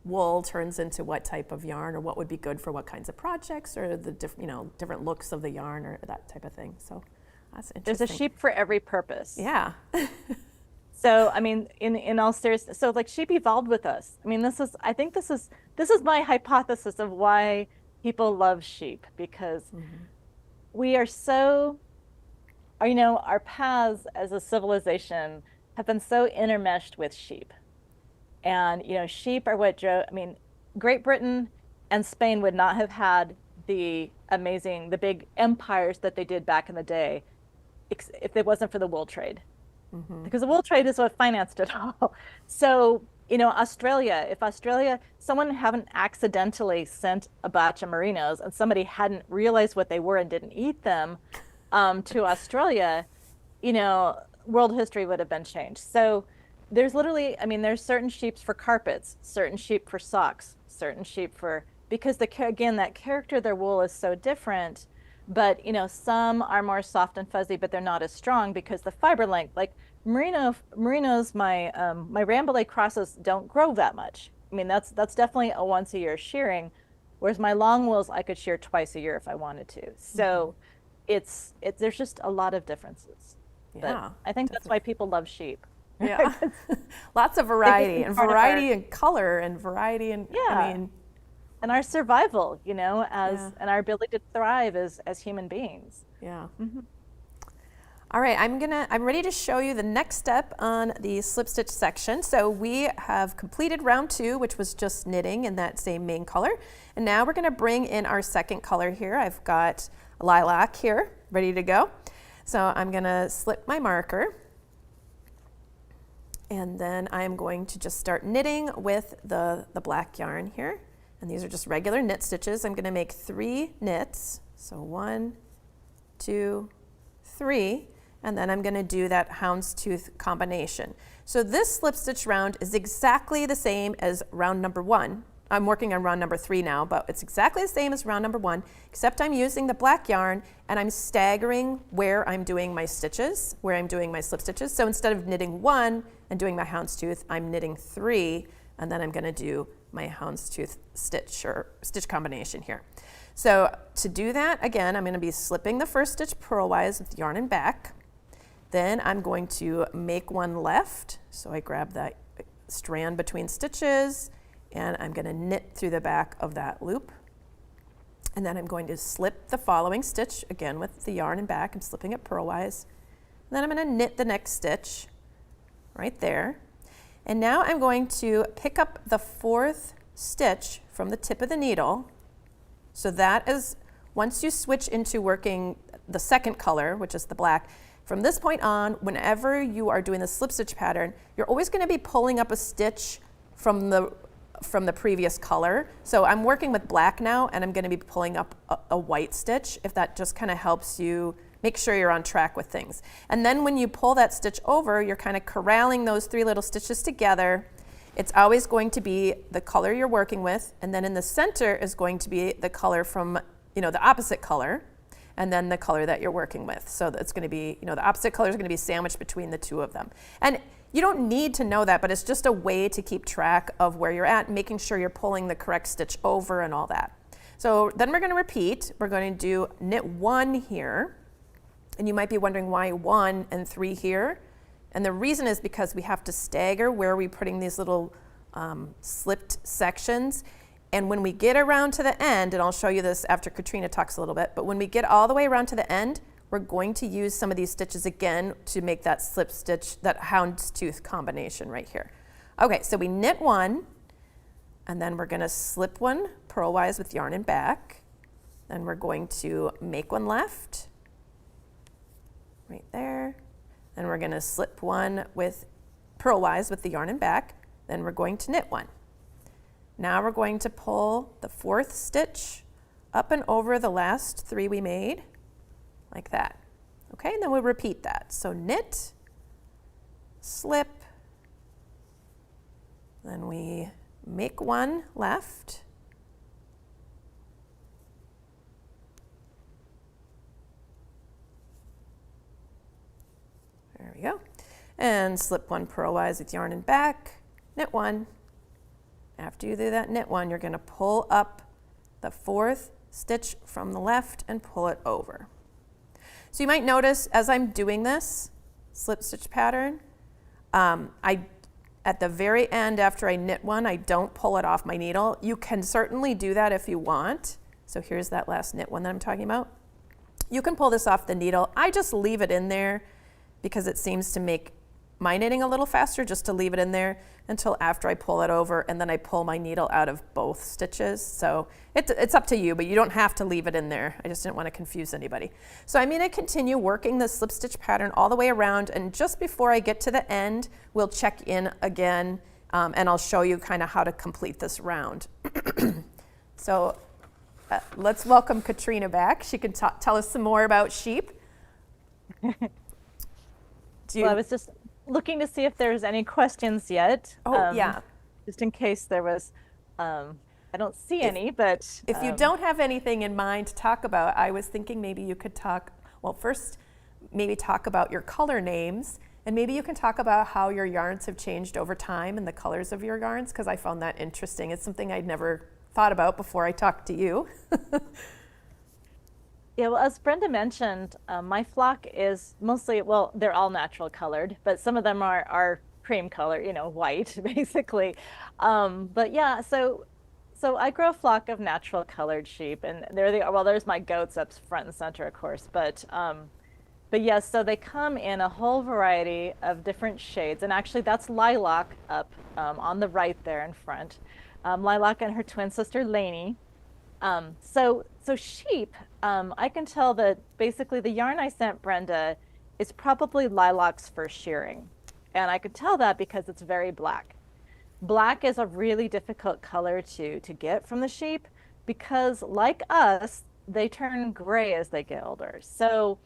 wool turns into what type of yarn, or what would be good for what kinds of projects, or the different looks of the yarn, or that type of thing. So that's interesting. There's a sheep for every purpose. Yeah. So I mean, in all seriousness, so like sheep evolved with us. I mean, I think this is my hypothesis of why people love sheep, because we are so, our paths as a civilization have been so intermeshed with sheep. And, sheep are what drove, Great Britain and Spain would not have had the big empires that they did back in the day if it wasn't for the wool trade. Because the wool trade is what financed it all. So, Australia, if someone hadn't accidentally sent a batch of merinos and somebody hadn't realized what they were and didn't eat them to Australia, world history would have been changed. So there's literally, there's certain sheep for carpets, certain sheep for socks, certain sheep because again, that character of their wool is so different. But, some are more soft and fuzzy, but they're not as strong because the fiber length, like merinos, my Rambouillet crosses don't grow that much. That's definitely a once a year shearing, whereas my long wools I could shear twice a year if I wanted to. So there's just a lot of differences. Yeah. But I think that's why people love sheep. Yeah. Lots of variety, and variety in color, and variety in, and our survival, and our ability to thrive as human beings. Yeah. All right, I'm ready to show you the next step on the slip stitch section. So we have completed round 2, which was just knitting in that same main color. And now we're gonna bring in our second color here. I've got lilac here, ready to go. So I'm gonna slip my marker. And then I'm going to just start knitting with the black yarn here. And these are just regular knit stitches. I'm going to make 3 knits. So 1, 2, 3. And then I'm going to do that houndstooth combination. So this slip stitch round is exactly the same as round number 1. I'm working on round number 3 now, but it's exactly the same as round number 1, except I'm using the black yarn and I'm staggering where I'm doing my stitches, where I'm doing my slip stitches. So instead of knitting 1 and doing my houndstooth, I'm knitting 3, and then I'm going to do my houndstooth stitch or stitch combination here. So to do that, again, I'm going to be slipping the first stitch purlwise with yarn and back. Then I'm going to make 1 left. So I grab that strand between stitches, and I'm going to knit through the back of that loop. And then I'm going to slip the following stitch, again with the yarn and back, I'm slipping it purlwise. And then I'm going to knit the next stitch right there. And now I'm going to pick up the 4th stitch from the tip of the needle. So that is, once you switch into working the second color, which is the black, from this point on, whenever you are doing the slip stitch pattern, you're always going to be pulling up a stitch from the previous color. So I'm working with black now, and I'm going to be pulling up a white stitch, if that just kind of helps you make sure you're on track with things. And then when you pull that stitch over, you're kind of corralling those 3 little stitches together. It's always going to be the color you're working with, and then in the center is going to be the color from, the opposite color, and then the color that you're working with. So it's going to be, the opposite color is going to be sandwiched between the 2 of them. And you don't need to know that, but it's just a way to keep track of where you're at, making sure you're pulling the correct stitch over and all that. So then we're going to repeat. We're going to do knit 1 here. And you might be wondering why 1 and 3 here. And the reason is because we have to stagger where we're putting these little slipped sections. And when we get around to the end, and I'll show you this after Katrina talks a little bit, but when we get all the way around to the end, we're going to use some of these stitches again to make that slip stitch, that houndstooth combination right here. Okay, so we knit 1, and then we're going to slip 1 purlwise with yarn and back. Then we're going to make 1 left, right there. Then we're going to slip 1 with purlwise with the yarn and back. Then we're going to knit 1. Now we're going to pull the 4th stitch up and over the last 3 we made, like that. Okay, and then we'll repeat that. So knit, slip, then we make 1 left, there we go, and slip 1 purlwise with yarn and back, knit 1. After you do that knit 1, you're going to pull up the 4th stitch from the left and pull it over. So you might notice as I'm doing this slip stitch pattern, at the very end after I knit 1, I don't pull it off my needle. You can certainly do that if you want. So here's that last knit 1 that I'm talking about. You can pull this off the needle. I just leave it in there because it seems to make my knitting a little faster, just to leave it in there until after I pull it over, and then I pull my needle out of both stitches. So it's up to you, but you don't have to leave it in there. I just didn't want to confuse anybody. So I'm going to continue working the slip stitch pattern all the way around, and just before I get to the end, we'll check in again, and I'll show you kind of how to complete this round. So let's welcome Katrina back. She can tell us some more about sheep. Well, I was just looking to see if there's any questions yet. Oh, yeah. Just in case there was. I don't see any, but. If you don't have anything in mind to talk about, I was thinking maybe you could talk, well, first, maybe talk about your color names, and maybe you can talk about how your yarns have changed over time and the colors of your yarns, because I found that interesting. It's something I'd never thought about before I talked to you. Yeah, well, as Brenda mentioned, my flock is mostly, well, they're all natural colored, but some of them are cream color, white, basically. But yeah, so I grow a flock of natural colored sheep, and there they are. Well, there's my goats up front and center, of course, but yes, so they come in a whole variety of different shades, and actually that's Lilac up on the right there in front. Lilac and her twin sister Lainey. So sheep, I can tell that basically the yarn I sent Brenda is probably Lilac's first shearing. And I could tell that because it's very black. Black is a really difficult color to get from the sheep because, like us, they turn gray as they get older. So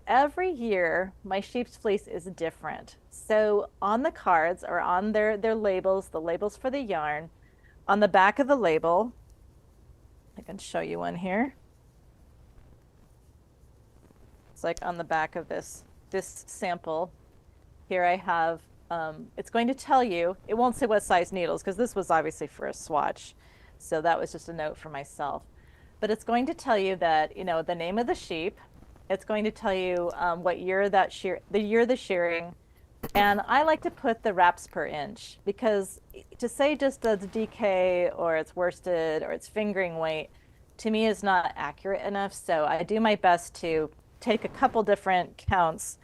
every year, my sheep's fleece is different. So on the cards or on their labels, the labels for the yarn, on the back of the label, I can show you one here. It's like on the back of this sample. Here I have, it's going to tell you, it won't say what size needles because this was obviously for a swatch. So that was just a note for myself. But it's going to tell you that, the name of the sheep. It's going to tell you what year the year of the shearing. And I like to put the wraps per inch because to say just it's DK or it's worsted or it's fingering weight, to me is not accurate enough. So I do my best to take a couple different counts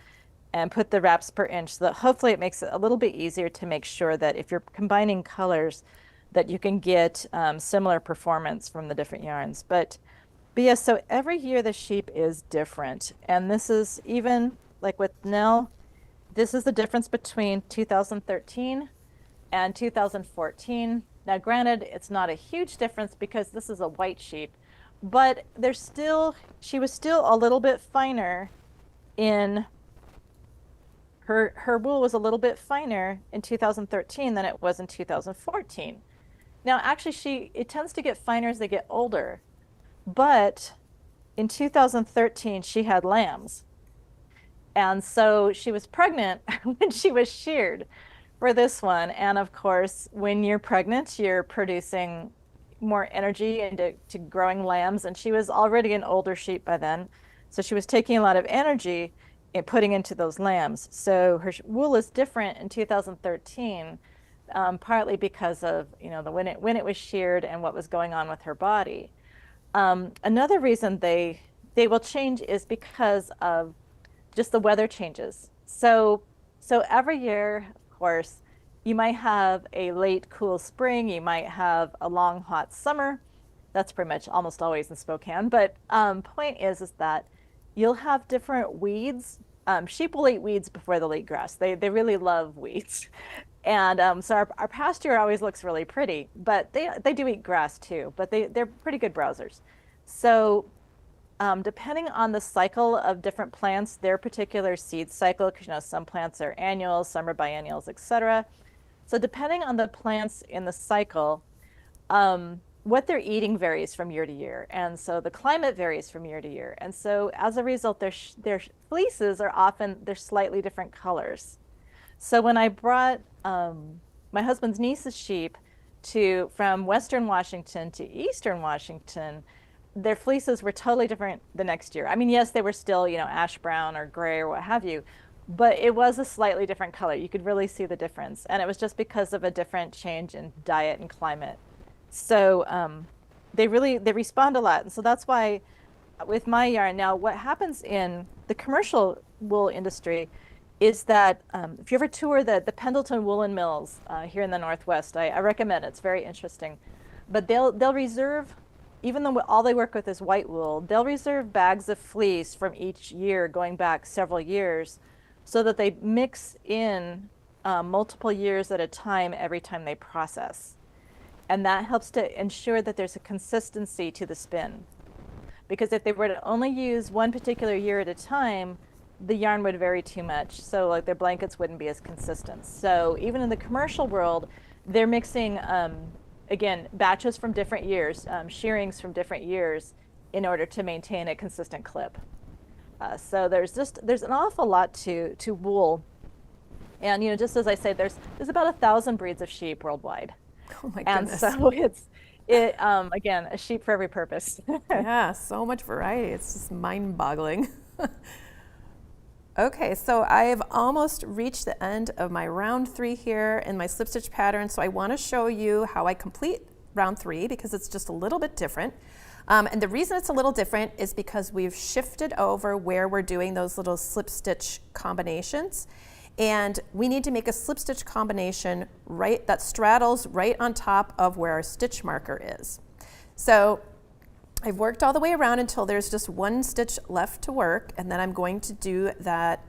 and put the wraps per inch so that hopefully it makes it a little bit easier to make sure that if you're combining colors that you can get similar performance from the different yarns. But yeah, so every year the sheep is different. And this is even like with Nell, this is the difference between 2013 and 2014. Now, granted, it's not a huge difference because this is a white sheep, but she was still a little bit finer in her wool was a little bit finer in 2013 than it was in 2014. Now, actually, it tends to get finer as they get older, but in 2013, she had lambs. And so she was pregnant when she was sheared for this one. And of course, when you're pregnant, you're producing more energy into growing lambs. And she was already an older sheep by then. So she was taking a lot of energy and putting into those lambs. So her wool is different in 2013, partly because of when it was sheared and what was going on with her body. Another reason they will change is because of just the weather changes. So every year, of course, you might have a late cool spring, you might have a long hot summer. That's pretty much almost always in Spokane. But point is that you'll have different weeds. Sheep will eat weeds before they'll eat grass. They really love weeds. And so our pasture always looks really pretty, but they do eat grass too, but they're pretty good browsers. So depending on the cycle of different plants, their particular seed cycle, because some plants are annuals, some are biennials, etc. So depending on the plants in the cycle, what they're eating varies from year to year. And so the climate varies from year to year. And so as a result, their fleeces they're slightly different colors. So when I brought my husband's niece's sheep from Western Washington to Eastern Washington, their fleeces were totally different the next year. I mean, yes, they were still, ash brown or gray or what have you, but it was a slightly different color. You could really see the difference. And it was just because of a different change in diet and climate. So they respond a lot. And so that's why with my yarn, now what happens in the commercial wool industry is that if you ever tour the Pendleton Woolen Mills here in the Northwest, I recommend it. It's very interesting. But they'll reserve, even though all they work with is white wool, they'll reserve bags of fleece from each year going back several years so that they mix in multiple years at a time every time they process. And that helps to ensure that there's a consistency to the spin. Because if they were to only use one particular year at a time, the yarn would vary too much. So like their blankets wouldn't be as consistent. So even in the commercial world, they're mixing, again, batches from different years, shearings from different years in order to maintain a consistent clip. So there's an awful lot to wool. And just as I say, there's about 1,000 breeds of sheep worldwide. Oh my goodness. And so again, a sheep for every purpose. Yeah, so much variety. It's just mind-boggling. Okay, so I've almost reached the end of my round 3 here in my slip stitch pattern. So I want to show you how I complete round 3 because it's just a little bit different. And the reason it's a little different is because we've shifted over where we're doing those little slip stitch combinations. And we need to make a slip stitch combination that straddles right on top of where our stitch marker is. So I've worked all the way around until there's just one stitch left to work, and then I'm going to do that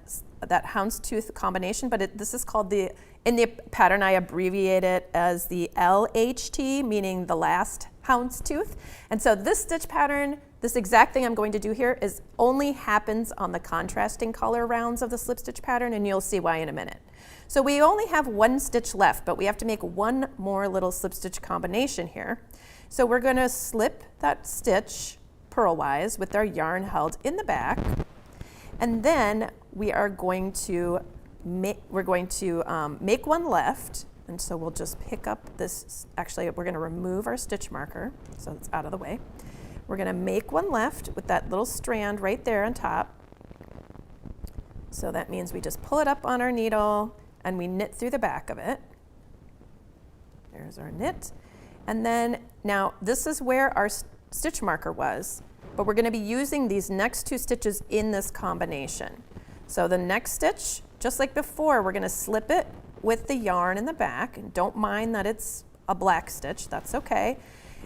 that houndstooth combination, but this is called in the pattern I abbreviate it as the LHT, meaning the last houndstooth. And so this stitch pattern, this exact thing I'm going to do here only happens on the contrasting color rounds of the slip stitch pattern, and you'll see why in a minute. So we only have one stitch left, but we have to make one more little slip stitch combination here. So we're going to slip that stitch purlwise with our yarn held in the back, and then we are going to make one left. And so we'll just pick up this. Actually, we're going to remove our stitch marker so it's out of the way. We're going to make one left with that little strand right there on top. So that means we just pull it up on our needle and we knit through the back of it. There's our knit. And then now this is where our stitch marker was, but we're going to be using these next two stitches in this combination. So the next stitch, just like before, we're going to slip it with the yarn in the back, and don't mind that it's a black stitch, that's okay.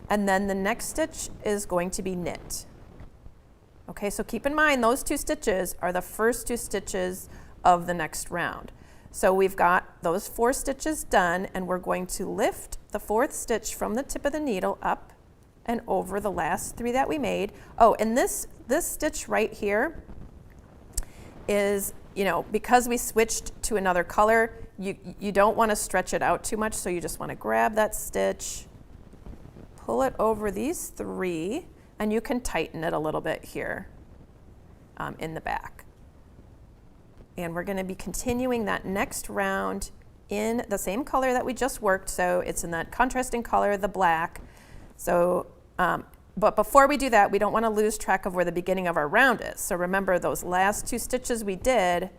And then the next stitch is going to be knit. Okay, so keep in mind those two stitches are the first two stitches of the next round. So we've got those 4 stitches done, and we're going to lift the 4th stitch from the tip of the needle up and over the last 3 that we made. Oh, and this stitch right here is, because we switched to another color, you don't want to stretch it out too much, so you just want to grab that stitch, pull it over these 3, and you can tighten it a little bit here in the back. And we're going to be continuing that next round in the same color that we just worked, so it's in that contrasting color, the black. So, but before we do that, we don't want to lose track of where the beginning of our round is. So remember those last 2 stitches we did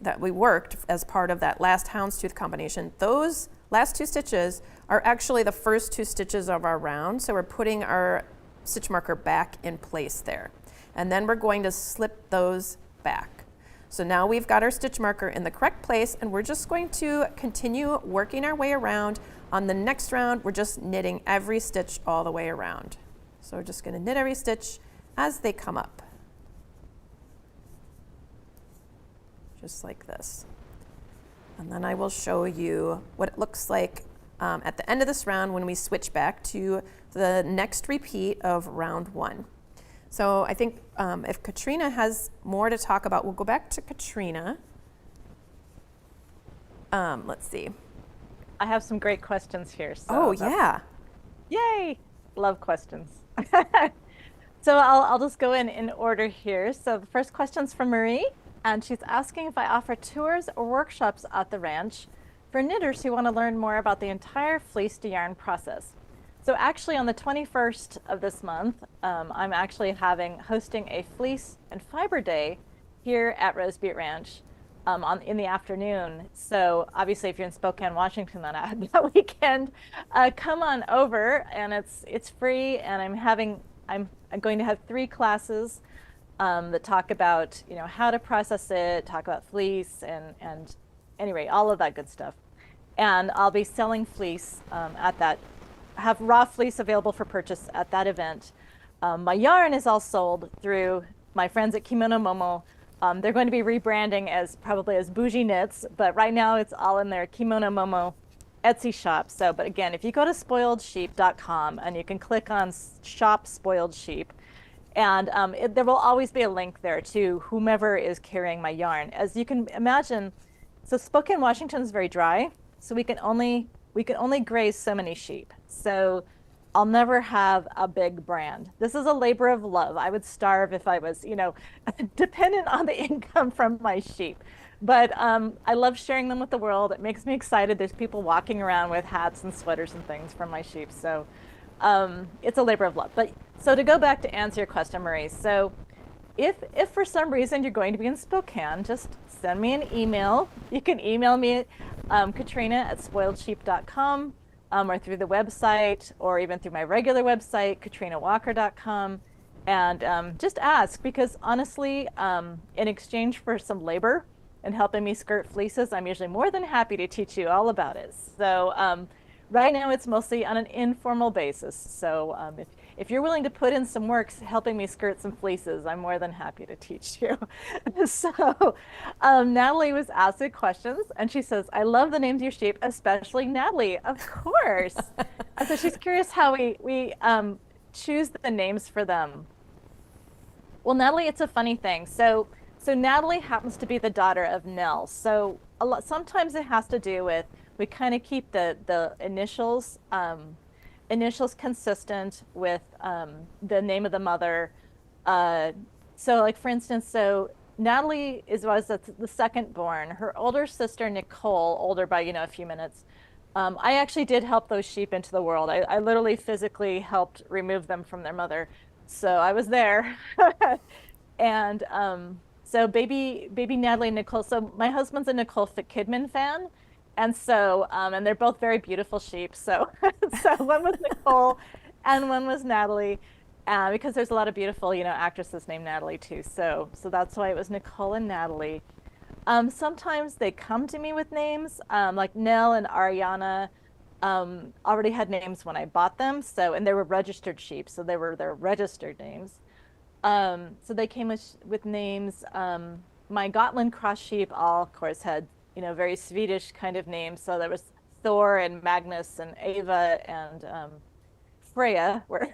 that we worked as part of that last houndstooth combination, those last 2 stitches are actually the first 2 stitches of our round. So we're putting our stitch marker back in place there. And then we're going to slip those back. So now we've got our stitch marker in the correct place, and we're just going to continue working our way around. On the next round, we're just knitting every stitch all the way around. So we're just going to knit every stitch as they come up. Just like this. And then I will show you what it looks like at the end of this round when we switch back to the next repeat of round 1. So I think if Katrina has more to talk about, we'll go back to Katrina. Let's see. I have some great questions here. So oh, yeah. Yay! Love questions. So I'll just go in order here. So the first question's from Marie, and she's asking if I offer tours or workshops at the ranch for knitters who want to learn more about the entire fleece to yarn process. So actually on the 21st of this month, I'm actually hosting a fleece and fiber day here at Rose Butte Ranch in the afternoon. So obviously if you're in Spokane, Washington that weekend, come on over, and it's free, and I'm going to have 3 classes that talk about how to process it, talk about fleece, and anyway, all of that good stuff. And I'll be selling fleece at that. Have raw fleece available for purchase at that event. My yarn is all sold through my friends at Kimono Momo. They're going to be rebranding probably as Bougie Knits, but right now it's all in their Kimono Momo Etsy shop. So, but again, if you go to spoiledsheep.com and you can click on Shop Spoiled Sheep, and there will always be a link there to whomever is carrying my yarn. As you can imagine, so Spokane, Washington is very dry, so we can only graze so many sheep. So I'll never have a big brand. This is a labor of love. I would starve if I was, dependent on the income from my sheep. But I love sharing them with the world. It makes me excited. There's people walking around with hats and sweaters and things from my sheep. So it's a labor of love. But so to go back to answer your question, Marie. So if for some reason you're going to be in Spokane, just send me an email. You can email me at katrina@spoiledsheep.com. Or through the website, or even through my regular website, katrinawalker.com, and just ask, because honestly, in exchange for some labor and helping me skirt fleeces, I'm usually more than happy to teach you all about it. So right now it's mostly on an informal basis. So if you're willing to put in some work helping me skirt some fleeces, I'm more than happy to teach you. So Natalie was asking questions, and she says, I love the names of your sheep, especially Natalie, of course. And so she's curious how we choose the names for them. Well, Natalie, it's a funny thing. So Natalie happens to be the daughter of Nell. So sometimes it has to do with, we kind of keep the initials consistent with the name of the mother. So like for instance, so Natalie was the second born. Her older sister Nicole, older by a few minutes. I actually did help those sheep into the world. I literally physically helped remove them from their mother. So I was there. And so baby Natalie and Nicole. So my husband's a Nicole Kidman fan. And so, and they're both very beautiful sheep. So, so one was Nicole and one was Natalie, because there's a lot of beautiful, actresses named Natalie too. So that's why it was Nicole and Natalie. Sometimes they come to me with names, like Nell and Ariana, already had names when I bought them. So, and they were registered sheep. So they were their registered names. So they came with names. My Gotland cross sheep all, of course, had very Swedish kind of names. So there was Thor and Magnus and Ava and Freya were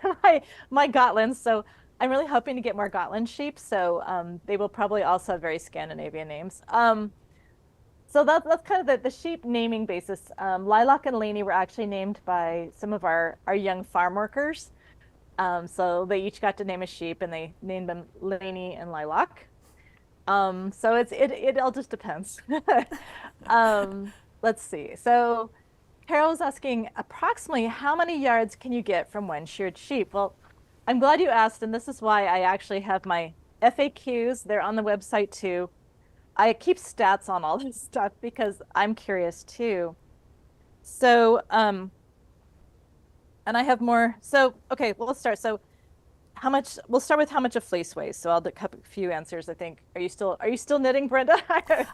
my Gotlands. So I'm really hoping to get more Gotland sheep. So they will probably also have very Scandinavian names. So that's kind of the sheep naming basis. Lilac and Lainey were actually named by some of our young farm workers. So they each got to name a sheep, and they named them Lainey and Lilac. So it all just depends. Let's see. So Carol was asking approximately how many yards can you get from one sheared sheep? Well, I'm glad you asked, and this is why I actually have my FAQs. They're on the website too. I keep stats on all this stuff because I'm curious too. So, and I have more. So, okay, well, let's start. So we'll start with how much a fleece weighs. So I'll do a few answers, I think. Are you still knitting, Brenda?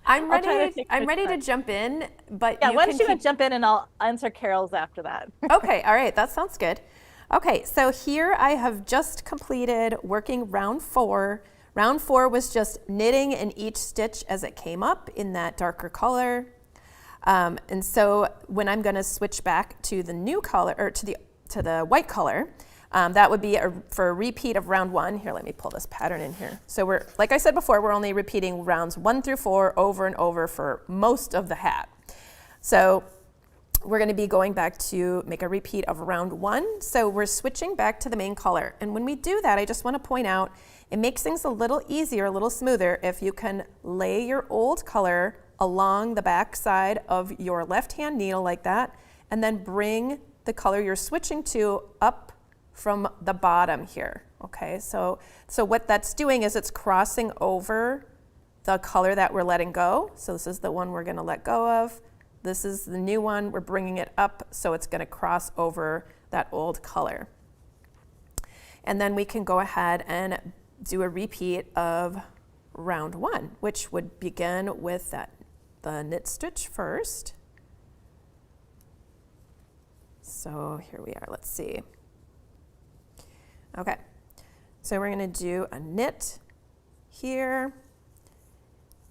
I'm ready to jump in, but yeah, why don't you jump in and I'll answer Carol's after that. Okay, all right, that sounds good. Okay, so here I have just completed working round 4. Round 4 was just knitting in each stitch as it came up in that darker color. And so when I'm gonna switch back to the new color, or to the white color, that would be for a repeat of round 1. Here, let me pull this pattern in here. So like I said before, we're only repeating rounds 1 through 4 over and over for most of the hat. So we're going to be going back to make a repeat of round 1. So we're switching back to the main color. And when we do that, I just want to point out, it makes things a little easier, a little smoother if you can lay your old color along the back side of your left-hand needle like that, and then bring the color you're switching to up from the bottom here, okay? So what that's doing is it's crossing over the color that we're letting go. So this is the one we're gonna let go of. This is the new one, we're bringing it up, so it's gonna cross over that old color. And then we can go ahead and do a repeat of round 1, which would begin with the knit stitch first. So here we are, let's see. Okay, so we're gonna do a knit here,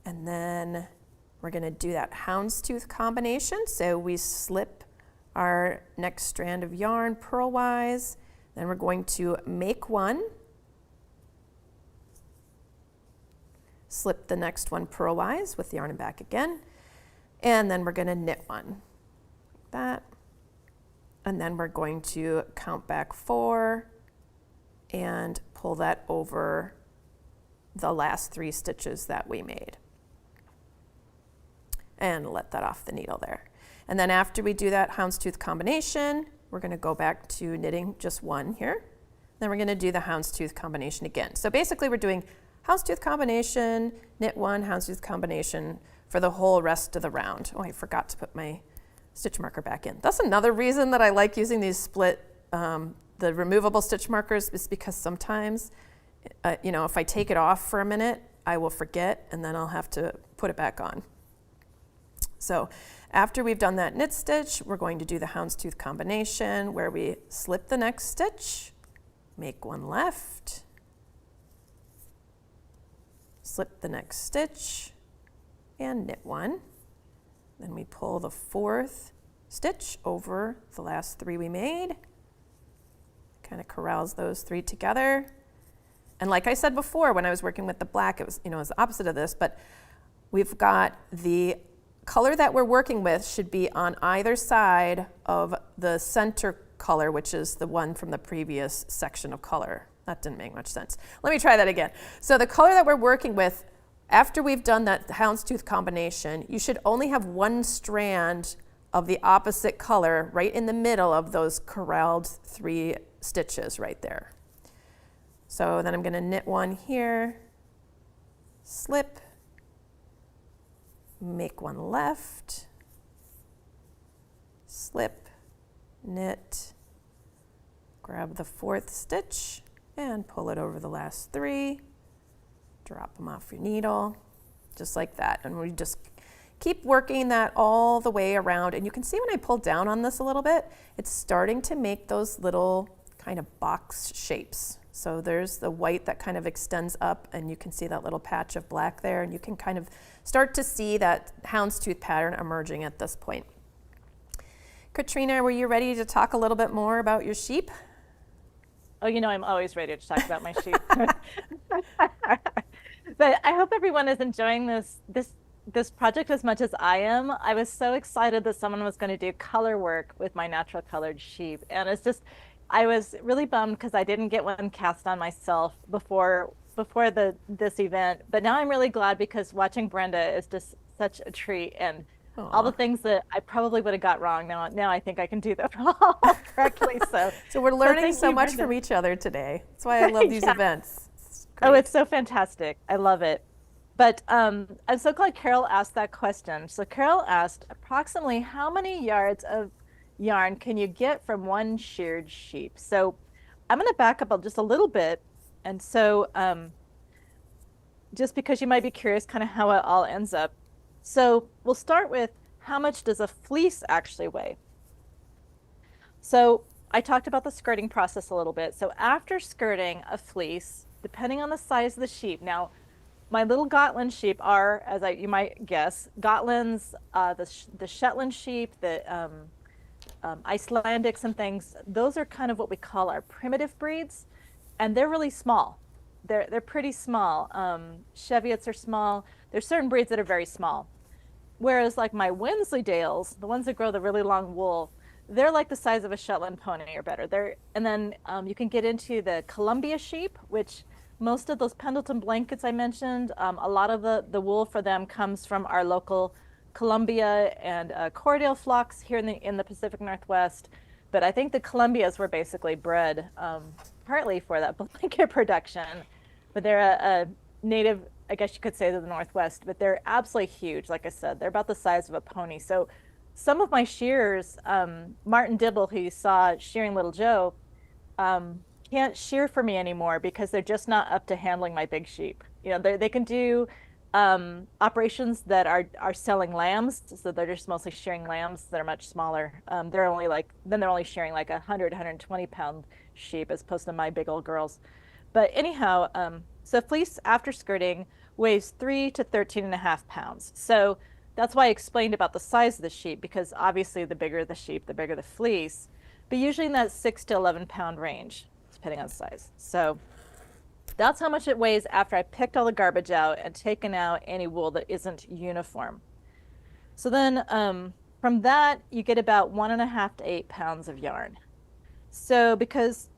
and then we're gonna do that houndstooth combination. So we slip our next strand of yarn purlwise, then we're going to make one, slip the next one purlwise with the yarn and back again, and then we're gonna knit one, like that. And then we're going to count back 4, and pull that over the last 3 stitches that we made. And let that off the needle there. And then after we do that houndstooth combination, we're gonna go back to knitting just 1 here. Then we're gonna do the houndstooth combination again. So basically we're doing houndstooth combination, knit 1, houndstooth combination for the whole rest of the round. Oh, I forgot to put my stitch marker back in. That's another reason that I like using these split, the removable stitch markers, is because sometimes, if I take it off for a minute, I will forget, and then I'll have to put it back on. So after we've done that knit stitch, we're going to do the houndstooth combination where we slip the next stitch make one left, slip the next stitch, and knit one. Then we pull the fourth stitch over the last three we made. Kind of corrals those three together. And like I said before, when I was working with the black, it was, it was the opposite of this, but we've got the color that we're working with should be on either side of the center color, which is the one from the previous section of color. That didn't make much sense. Let me try that again. So the color that we're working with, after we've done that houndstooth combination, you should only have one strand of the opposite color right in the middle of those corralled three stitches right there. So then I'm going to knit one here, slip, make one left, slip, knit, grab the fourth stitch and pull it over the last three, drop them off your needle, just like that. And we just keep working that all the way around. And you can see when I pull down on this a little bit, it's starting to make those little kind of box shapes. So there's the white that kind of extends up, and you can see that little patch of black there, and you can kind of start to see that houndstooth pattern emerging at this point. Katrina, were you ready to talk a little bit more about your sheep? Oh, I'm always ready to talk about my sheep. But I hope everyone is enjoying this project as much as I am. I was so excited that someone was going to do color work with my natural colored sheep, and I was really bummed because I didn't get one cast on myself before this event. But now I'm really glad because watching Brenda is just such a treat, and all the things that I probably would have got wrong, now I think I can do them all correctly. So we're learning so much from each other today. That's why I love these events. Oh, it's so fantastic. I love it. But I'm so glad Carol asked that question. So Carol asked, approximately how many yards of yarn can you get from one sheared sheep? So I'm going to back up just a little bit. And so just because you might be curious kind of how it all ends up. So we'll start with how much does a fleece actually weigh? So I talked about the skirting process a little bit. So after skirting a fleece, depending on the size of the sheep. Now, my little Gotland sheep are, as you might guess, Gotlands, the Shetland sheep, the Icelandics and things. Those are kind of what we call our primitive breeds, and they're really small. They're pretty small. Cheviots are small. There's certain breeds that are very small. Whereas like my Wensleydales, the ones that grow the really long wool, they're like the size of a Shetland pony or better. And then you can get into the Columbia sheep, which most of those Pendleton blankets I mentioned, a lot of the wool for them comes from our local Columbia and Corriedale flocks here in the Pacific Northwest. But I think the Columbias were basically bred partly for that blanket production. But they're a native, I guess you could say, to the Northwest, but they're absolutely huge. Like I said, they're about the size of a pony. So some of my shearers, Martin Dibble, who you saw shearing Little Joe, can't shear for me anymore because they're just not up to handling my big sheep. They can do operations that are selling lambs, so they're just mostly shearing lambs that are much smaller. They're only shearing like 120 pound sheep as opposed to my big old girls. But anyhow, so fleece after skirting weighs 3 to 13.5 pounds. So that's why I explained about the size of the sheep, because obviously the bigger the sheep, the bigger the fleece, but usually in that 6 to 11 pound range, depending on the size. So that's how much it weighs after I picked all the garbage out and taken out any wool that isn't uniform. So then from that, you get about 1.5 to 8 pounds of yarn. So because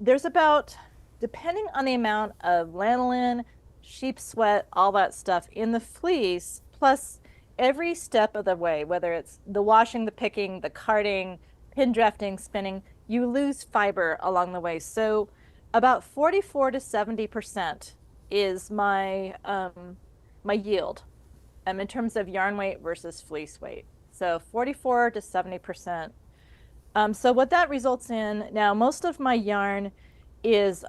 there's about, depending on the amount of lanolin, sheep sweat, all that stuff in the fleece, plus every step of the way, whether it's the washing, the picking, the carding, pin drafting, spinning, you lose fiber along the way. So about 44 to 70% is my my yield in terms of yarn weight versus fleece weight. So 44 to 70%. So what that results in, now most of my yarn is,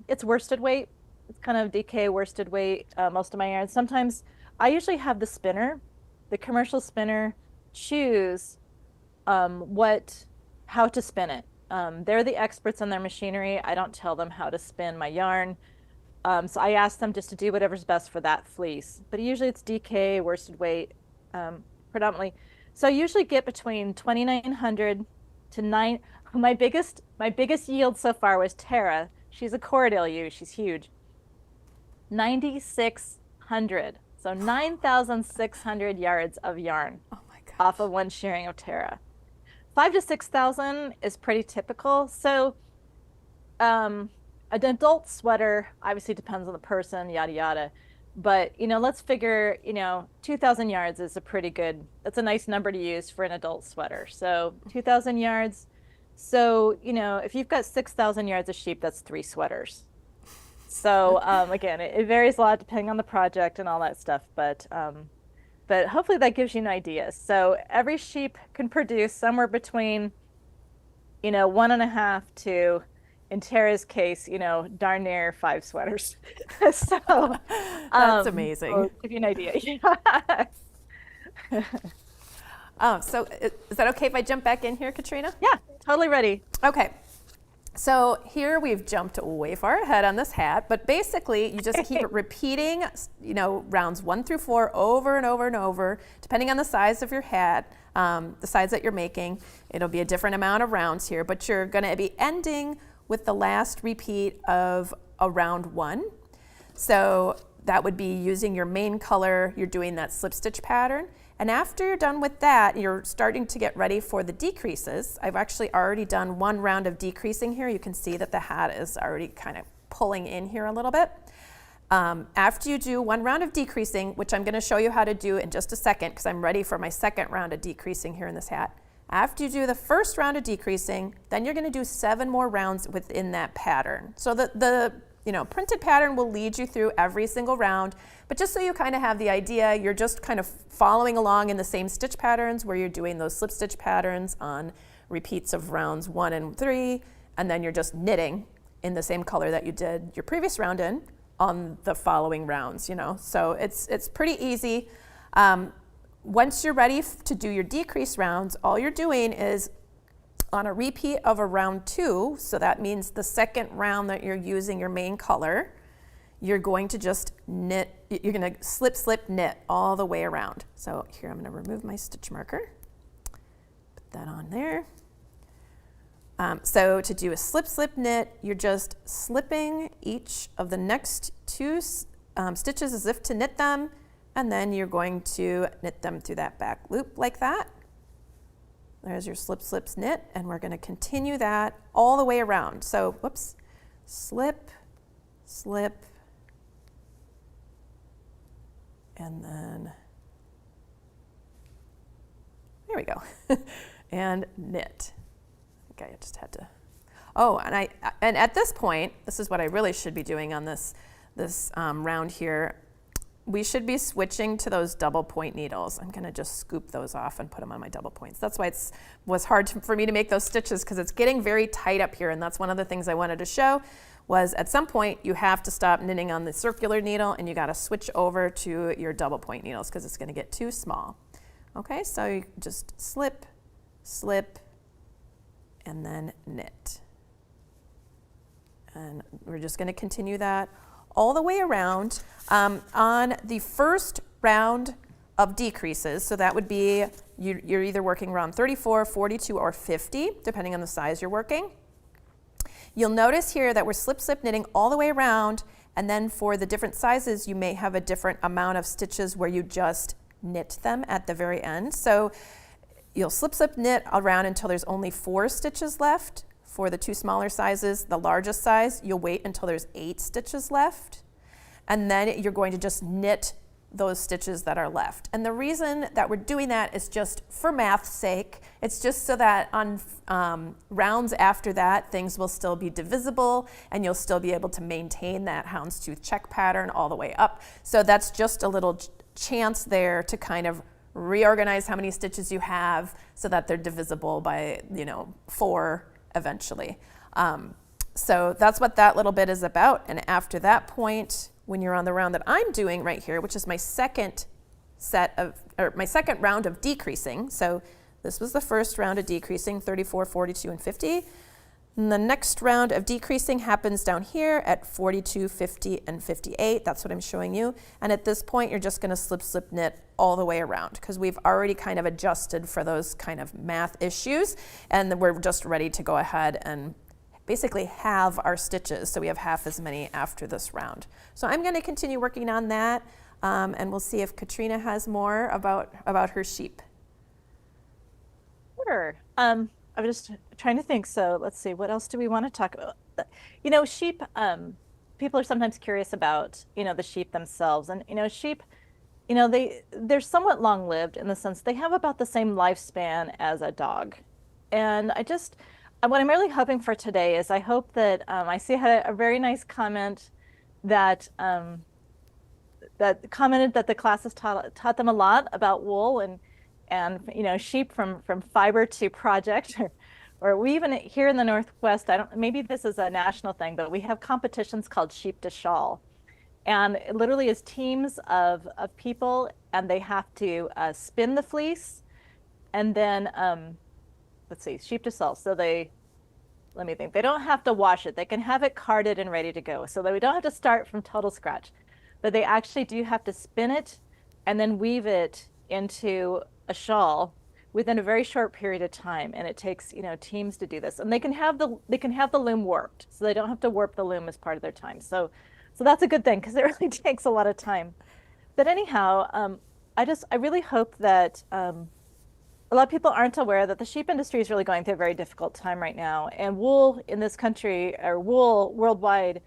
it's worsted weight. It's kind of DK worsted weight, most of my yarn. Sometimes I usually have the spinner, the commercial spinner, choose how to spin it. They're the experts on their machinery. I don't tell them how to spin my yarn. So I ask them just to do whatever's best for that fleece. But usually it's DK, worsted weight, predominantly. So I usually get between 2,900 to 9. My biggest yield so far was Tara. She's a Corriedale ewe. She's huge. 9,600. So 9,600 yards of yarn off of one shearing of Tara. 5,000 to 6,000 is pretty typical. So an adult sweater obviously depends on the person, yada yada. But let's figure 2,000 yards is that's a nice number to use for an adult sweater. So 2,000 yards. So if you've got 6,000 yards of sheep, that's 3 sweaters. So again, it varies a lot depending on the project and all that stuff. But hopefully that gives you an idea. So every sheep can produce somewhere between 1.5 to, in Tara's case, darn near 5 sweaters. So that's amazing. I'll give you an idea. So is that okay if I jump back in here, Katrina? Yeah, totally ready. Okay. So here we've jumped way far ahead on this hat, but basically you just keep repeating, rounds 1 through 4 over and over and over, depending on the size of your hat, the size that you're making. It'll be a different amount of rounds here, but you're going to be ending with the last repeat of a round 1. So that would be using your main color. You're doing that slip stitch pattern. And after you're done with that, you're starting to get ready for the decreases. I've actually already done 1 round of decreasing here. You can see that the hat is already kind of pulling in here a little bit. After you do 1 round of decreasing, which I'm going to show you how to do in just a second because I'm ready for my second round of decreasing here in this hat. After you do the first round of decreasing, then you're going to do 7 more rounds within that pattern. So the printed pattern will lead you through every single round, but just so you kind of have the idea, you're just kind of following along in the same stitch patterns where you're doing those slip stitch patterns on repeats of rounds 1 and 3, and then you're just knitting in the same color that you did your previous round in on the following rounds, So it's pretty easy. Once you're ready to do your decrease rounds, all you're doing is on a repeat of a round 2, so that means the second round that you're using your main color, you're going to just knit, you're going to slip, slip, knit all the way around. So here I'm going to remove my stitch marker, put that on there. So to do a slip, slip, knit, you're just slipping each of the next 2 stitches as if to knit them, and then you're going to knit them through that back loop like that. There's your slip, slips, knit, and we're going to continue that all the way around. So, whoops, slip, slip, and then, there we go, and knit. Okay, I just had to, and at this point, this is what I really should be doing on this round here. We should be switching to those double point needles. I'm going to just scoop those off and put them on my double points. That's why it was hard for me to make those stitches because it's getting very tight up here, and that's one of the things I wanted to show was at some point you have to stop knitting on the circular needle and you got to switch over to your double point needles because it's going to get too small. Okay, so you just slip, slip, and then knit. And we're just going to continue that all the way around. On the first round of decreases, so that would be you're either working around 34, 42, or 50, depending on the size you're working. You'll notice here that we're slip, slip knitting all the way around, and then for the different sizes, you may have a different amount of stitches where you just knit them at the very end. So you'll slip, slip knit around until there's only 4 stitches left. For the 2 smaller sizes, the largest size, you'll wait until there's 8 stitches left. And then you're going to just knit those stitches that are left. And the reason that we're doing that is just for math's sake. It's just so that on rounds after that, things will still be divisible and you'll still be able to maintain that houndstooth check pattern all the way up. So that's just a little chance there to kind of reorganize how many stitches you have so that they're divisible by 4 eventually. So that's what that little bit is about. And after that point, when you're on the round that I'm doing right here, which is my second round of decreasing. So this was the first round of decreasing, 34, 42, and 50. And the next round of decreasing happens down here at 42, 50, and 58. That's what I'm showing you. And at this point, you're just gonna slip, slip, knit all the way around because we've already kind of adjusted for those kind of math issues. And then we're just ready to go ahead and basically halve our stitches. So we have half as many after this round. So I'm gonna continue working on that. And we'll see if Katrina has more about her sheep. Sure. I was just trying to think. So let's see, what else do we want to talk about? Sheep, people are sometimes curious about, the sheep themselves. And, sheep, they're somewhat long-lived in the sense they have about the same lifespan as a dog. And what I'm really hoping for today is I hope that, I see I had a very nice comment that, that commented that the classes taught them a lot about wool and sheep from fiber to project, or we even here in the Northwest, maybe this is a national thing, but we have competitions called sheep to shawl, and it literally is teams of people, and they have to spin the fleece, and then let's see, sheep to shawl. So let me think. They don't have to wash it. They can have it carded and ready to go, so that we don't have to start from total scratch, but they actually do have to spin it and then weave it into a shawl within a very short period of time, and it takes teams to do this, and they can have the loom warped, so they don't have to warp the loom as part of their time. So that's a good thing because it really takes a lot of time. But anyhow, I really hope that a lot of people aren't aware that the sheep industry is really going through a very difficult time right now, and wool in this country, or wool worldwide,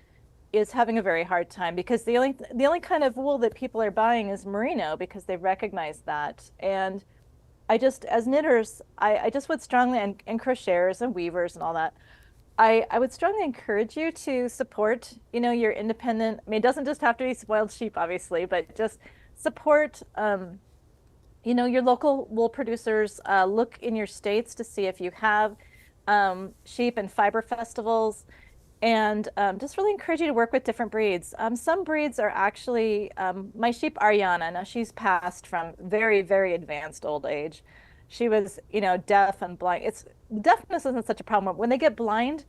is having a very hard time because the only kind of wool that people are buying is merino because they've recognized that. And as knitters, I just would strongly, and crocheters and weavers and all that, I would strongly encourage you to support, your independent, it doesn't just have to be spoiled sheep, obviously, but just support, your local wool producers. Look in your states to see if you have sheep and fiber festivals. And just really encourage you to work with different breeds. Some breeds are actually, my sheep Ariana, now she's passed from very, very advanced old age. She was, deaf and blind. Deafness isn't such a problem. When they get blind,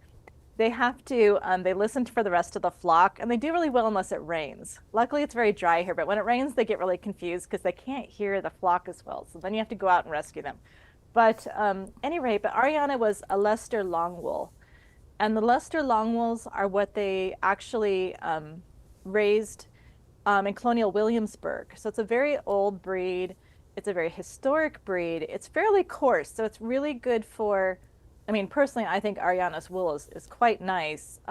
they have to, they listen for the rest of the flock, and they do really well unless it rains. Luckily, it's very dry here, but when it rains, they get really confused because they can't hear the flock as well. So then you have to go out and rescue them. But any rate, but Ariana was a Leicester Longwool. And the Leicester Longwools are what they actually raised in colonial Williamsburg. So it's a very old breed. It's a very historic breed. It's fairly coarse, so it's really good for, personally, I think Ariana's wool is quite nice,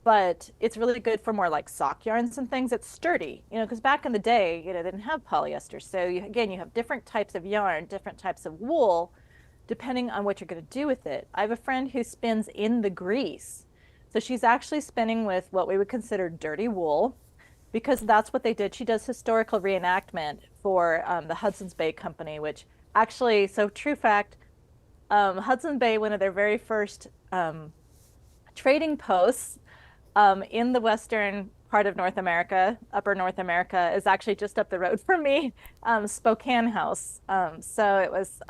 but it's really good for more like sock yarns and things. It's sturdy, because back in the day, they didn't have polyester. So you have different types of yarn, different types of wool, depending on what you're going to do with it. I have a friend who spins in the grease. So she's actually spinning with what we would consider dirty wool because that's what they did. She does historical reenactment for the Hudson's Bay Company, which actually, so true fact, Hudson Bay, one of their very first trading posts in the western part of North America, upper North America, is actually just up the road from me, Spokane House. So it was...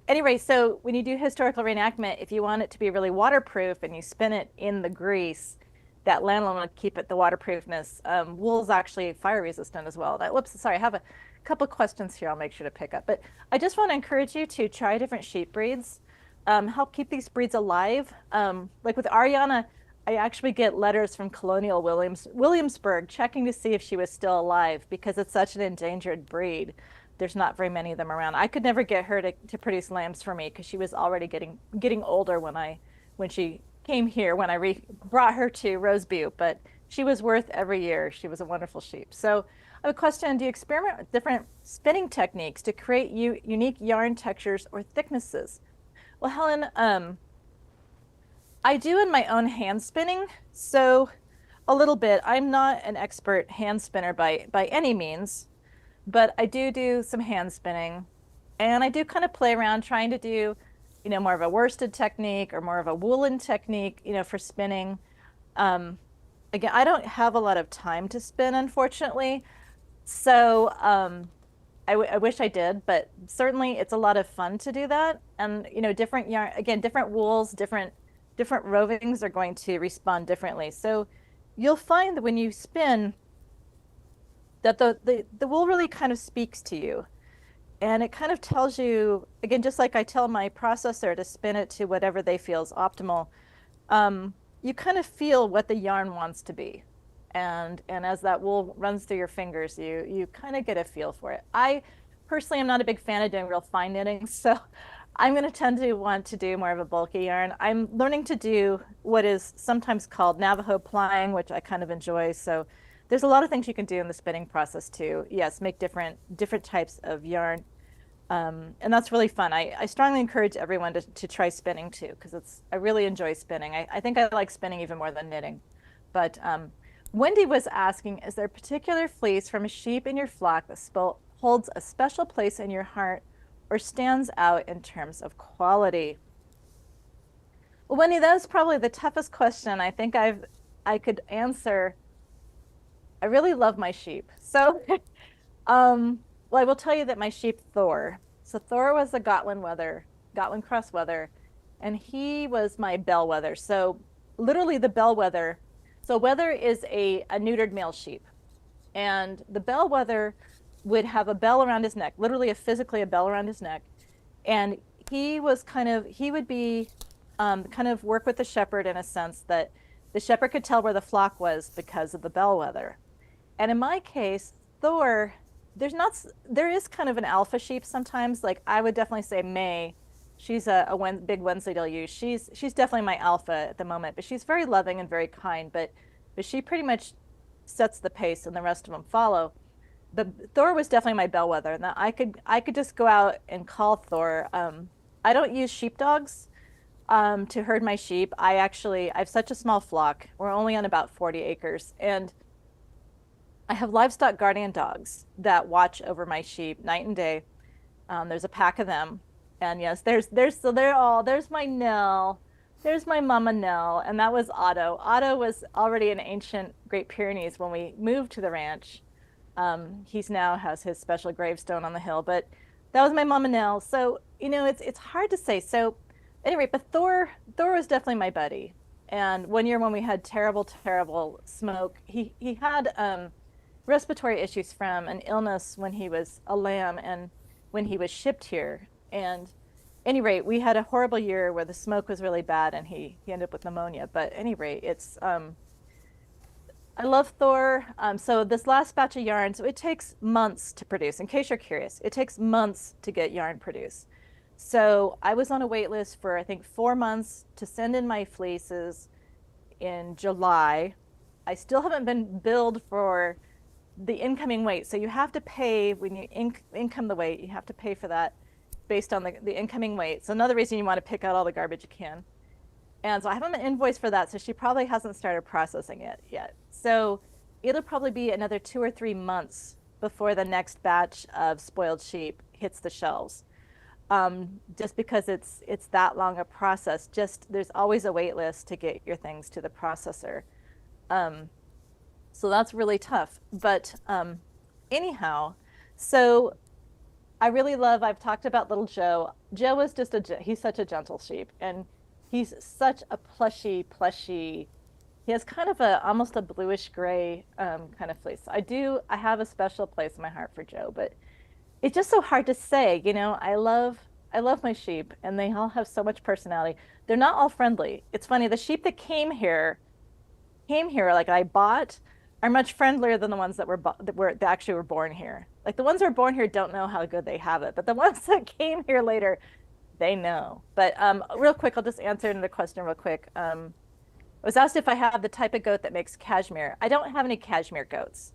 anyway, so when you do historical reenactment, if you want it to be really waterproof and you spin it in the grease, that lanolin will keep the waterproofness. Wool's actually fire resistant as well. Whoops, sorry, I have a couple of questions here I'll make sure to pick up. But I just want to encourage you to try different sheep breeds, help keep these breeds alive. Like with Ariana, I actually get letters from colonial Williamsburg checking to see if she was still alive because it's such an endangered breed. There's not very many of them around. I could never get her to produce lambs for me because she was already getting older when she came here, when I brought her to Rose Butte, but she was worth every year. She was a wonderful sheep. So I have a question. Do you experiment with different spinning techniques to create unique yarn textures or thicknesses? Well, Helen, I do in my own hand spinning. So a little bit. I'm not an expert hand spinner by any means, but I do some hand spinning, and I do kind of play around trying to do, more of a worsted technique or more of a woolen technique, for spinning. Again, I don't have a lot of time to spin, unfortunately. So I wish I did, but certainly it's a lot of fun to do that. And different yarn, again, different wools, different rovings are going to respond differently. So you'll find that when you spin, that the wool really kind of speaks to you. And it kind of tells you, again, just like I tell my processor to spin it to whatever they feel is optimal, you kind of feel what the yarn wants to be. And as that wool runs through your fingers, you kind of get a feel for it. I personally am not a big fan of doing real fine knitting, so I'm going to tend to want to do more of a bulky yarn. I'm learning to do what is sometimes called Navajo plying, which I kind of enjoy. So there's a lot of things you can do in the spinning process too. Yes, make different types of yarn. And that's really fun. I strongly encourage everyone to try spinning too, because I really enjoy spinning. I think I like spinning even more than knitting. But Wendy was asking, is there a particular fleece from a sheep in your flock that holds a special place in your heart or stands out in terms of quality? Well, Wendy, that was probably the toughest question I think I could answer. I really love my sheep. So, well, I will tell you that my sheep Thor. So Thor was a Gotland cross wether, and he was my bellwether. So literally the bellwether. So wether is a neutered male sheep, and the bellwether would have a bell around his neck, literally physically a bell around his neck. And he would be kind of work with the shepherd in a sense that the shepherd could tell where the flock was because of the bellwether. And in my case, Thor, there is kind of an alpha sheep sometimes. Like I would definitely say May, she's a big Wensleydale ewe. She's definitely my alpha at the moment, but she's very loving and very kind, but she pretty much sets the pace and the rest of them follow. But Thor was definitely my bellwether. And I could just go out and call Thor. I don't use sheepdogs to herd my sheep. I have such a small flock. We're only on about 40 acres. And I have livestock guardian dogs that watch over my sheep night and day. There's a pack of them. And yes, there's my Nell. There's my mama Nell. And that was Otto. Otto was already an ancient Great Pyrenees when we moved to the ranch. He's now has his special gravestone on the hill, but that was my mama Nell. So, it's hard to say. So anyway, but Thor was definitely my buddy. And one year when we had terrible, terrible smoke, he had respiratory issues from an illness when he was a lamb and when he was shipped here. And at any rate, we had a horrible year where the smoke was really bad and he ended up with pneumonia. But at any rate, I love Thor. So this last batch of yarn, so it takes months to produce. In case you're curious, it takes months to get yarn produced. So I was on a wait list for, I think, 4 months to send in my fleeces in July. I still haven't been billed for the incoming weight. So you have to pay when you income the weight, you have to pay for that based on the incoming weight. So another reason you want to pick out all the garbage you can. And so I haven't been invoiced for that, so she probably hasn't started processing it yet. So it'll probably be another 2 or 3 months before the next batch of spoiled sheep hits the shelves. Just because it's that long a process. There's always a wait list to get your things to the processor. So that's really tough. But anyhow, so I've talked about little Joe. Joe is he's such a gentle sheep, and he's such a plushy. He has kind of almost a bluish gray kind of fleece. I have a special place in my heart for Joe, but it's just so hard to say. I love my sheep, and they all have so much personality. They're not all friendly. It's funny. The sheep that came here, like I bought, are much friendlier than the ones that actually were born here. Like the ones that are born here don't know how good they have it, but the ones that came here later, they know. But real quick, I'll just answer the question real quick. I was asked if I have the type of goat that makes cashmere. I don't have any cashmere goats.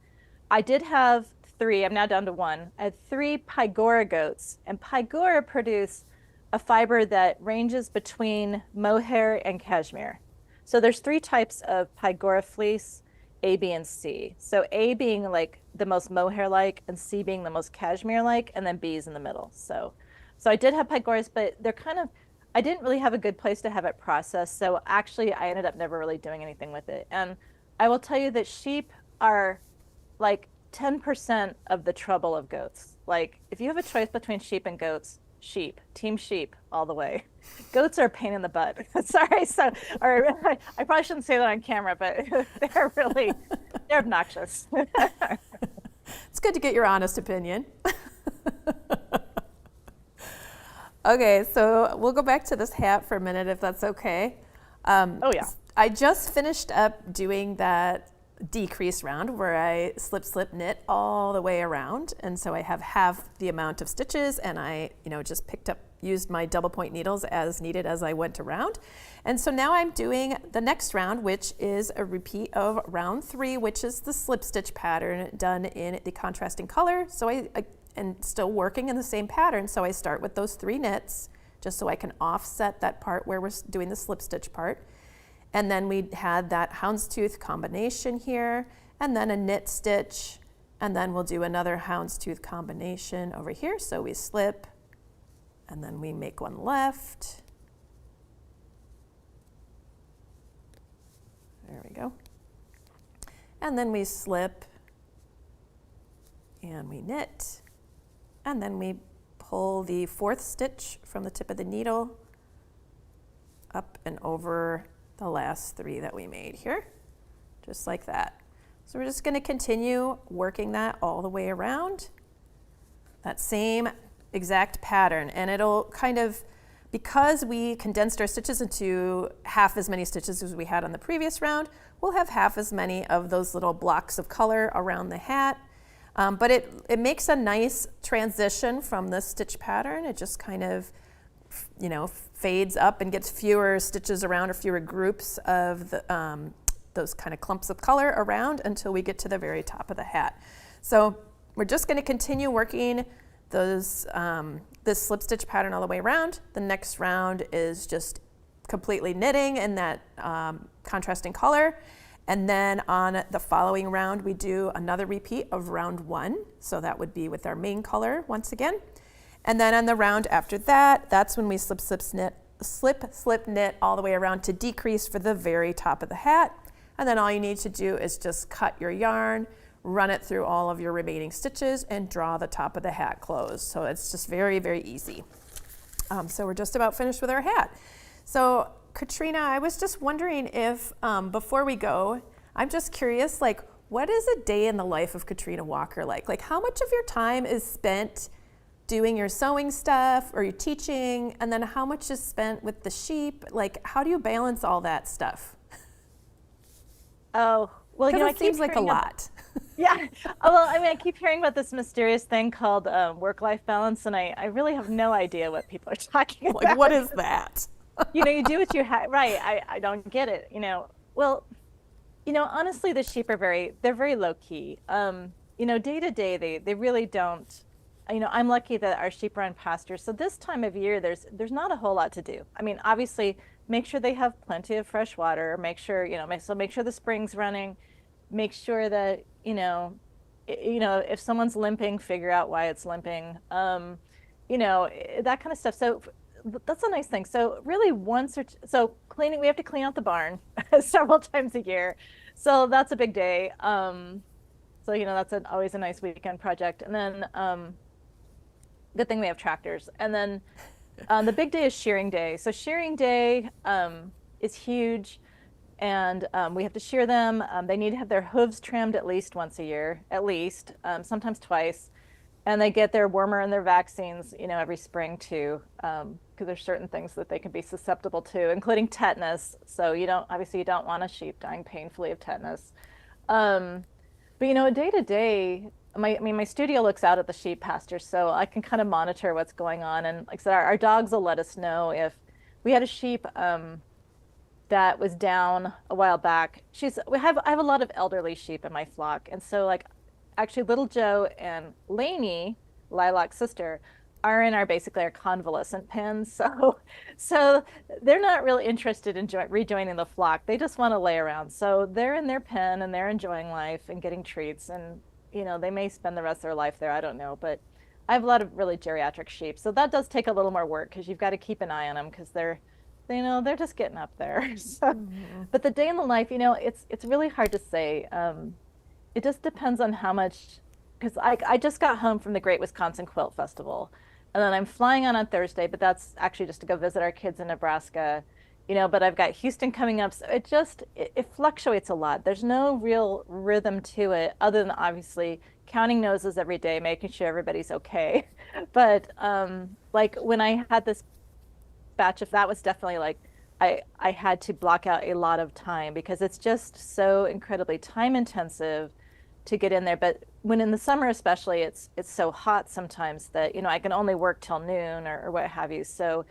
I did have 3. I'm now down to 1. I had 3 Pygora goats, and Pygora produce a fiber that ranges between mohair and cashmere. So there's 3 types of Pygora fleece, A, B, and C. So A being like the most mohair-like, and C being the most cashmere-like, and then B is in the middle. So I did have Pygoras, but I didn't really have a good place to have it processed. So actually, I ended up never really doing anything with it. And I will tell you that sheep are like 10% of the trouble of goats. Like if you have a choice between sheep and goats, sheep, team sheep all the way. Goats are a pain in the butt. Sorry, so or I probably shouldn't say that on camera, but they're obnoxious. It's good to get your honest opinion. Okay, so we'll go back to this hat for a minute if that's okay. Oh yeah. I just finished up doing that decrease round where I slip knit all the way around, and so I have half the amount of stitches, and I just used my double point needles as needed as I went around. And so now I'm doing the next round, which is a repeat of round 3, which is the slip stitch pattern done in the contrasting color. So I and still working in the same pattern, so I start with those 3 knits just so I can offset that part where we're doing the slip stitch part. And then we had that houndstooth combination here, and then a knit stitch, and then we'll do another houndstooth combination over here. So we slip, and then we make one left. There we go. And then we slip, and we knit, and then we pull the 4th stitch from the tip of the needle up and over the last 3 that we made here, just like that. So we're just going to continue working that all the way around, that same exact pattern, and it'll kind of, because we condensed our stitches into half as many stitches as we had on the previous round, we'll have half as many of those little blocks of color around the hat. But it makes a nice transition from the stitch pattern. It just kind of, fades up and gets fewer stitches around, or fewer groups of those kind of clumps of color around until we get to the very top of the hat. So we're just going to continue working this slip stitch pattern all the way around. The next round is just completely knitting in that contrasting color. And then on the following round, we do another repeat of round 1. So that would be with our main color once again. And then on the round after that, that's when we slip, knit all the way around to decrease for the very top of the hat. And then all you need to do is just cut your yarn, run it through all of your remaining stitches, and draw the top of the hat closed. So it's just very, very easy. So we're just about finished with our hat. So Katrina, I was just wondering if, before we go, I'm just curious, what is a day in the life of Katrina Walker like? Like, how much of your time is spent doing your sewing stuff or your teaching, and then how much is spent with the sheep? Like, how do you balance all that stuff? Oh, well, it seems like a lot. Yeah. Well, I keep hearing about this mysterious thing called work-life balance, and I really have no idea what people are talking about. Like, what is that? You do what you have. Right. I don't get it. Well, honestly, the sheep are they're very low key. Day to day, they really don't. I'm lucky that our sheep are on pasture. So this time of year, there's not a whole lot to do. Obviously, make sure they have plenty of fresh water. Make sure, make sure the spring's running. Make sure that, if someone's limping, figure out why it's limping. That kind of stuff. So that's a nice thing. So really cleaning, we have to clean out the barn several times a year. So that's a big day. That's always a nice weekend project. And then, good thing we have tractors. And then the big day is shearing day. So shearing day is huge, and we have to shear them. They need to have their hooves trimmed at least once a year, sometimes twice. And they get their wormer and their vaccines, every spring too, because there's certain things that they can be susceptible to, including tetanus. So you don't want a sheep dying painfully of tetanus. But day to day, my studio looks out at the sheep pasture, so I can kind of monitor what's going on. And like I said, our dogs will let us know if we had a sheep that was down a while back. I have a lot of elderly sheep in my flock, and so actually little Joe and Lainey, Lilac's sister, are in basically our convalescent pens. So they're not really interested in rejoining the flock. They just want to lay around. So they're in their pen and they're enjoying life and getting treats. And, they may spend the rest of their life there. I don't know. But I have a lot of really geriatric sheep. So that does take a little more work because you've got to keep an eye on them because they're just getting up there. So, But the day in the life, it's really hard to say. It just depends on how much because I just got home from the Great Wisconsin Quilt Festival, and then I'm flying on Thursday, but that's actually just to go visit our kids in Nebraska, but I've got Houston coming up, so it fluctuates a lot. There's no real rhythm to it other than obviously counting noses every day, making sure everybody's okay. But like when I had this batch of that was definitely like I had to block out a lot of time because it's just so incredibly time intensive to get in there. But when in the summer especially, it's so hot sometimes that I can only work till noon or what have you. So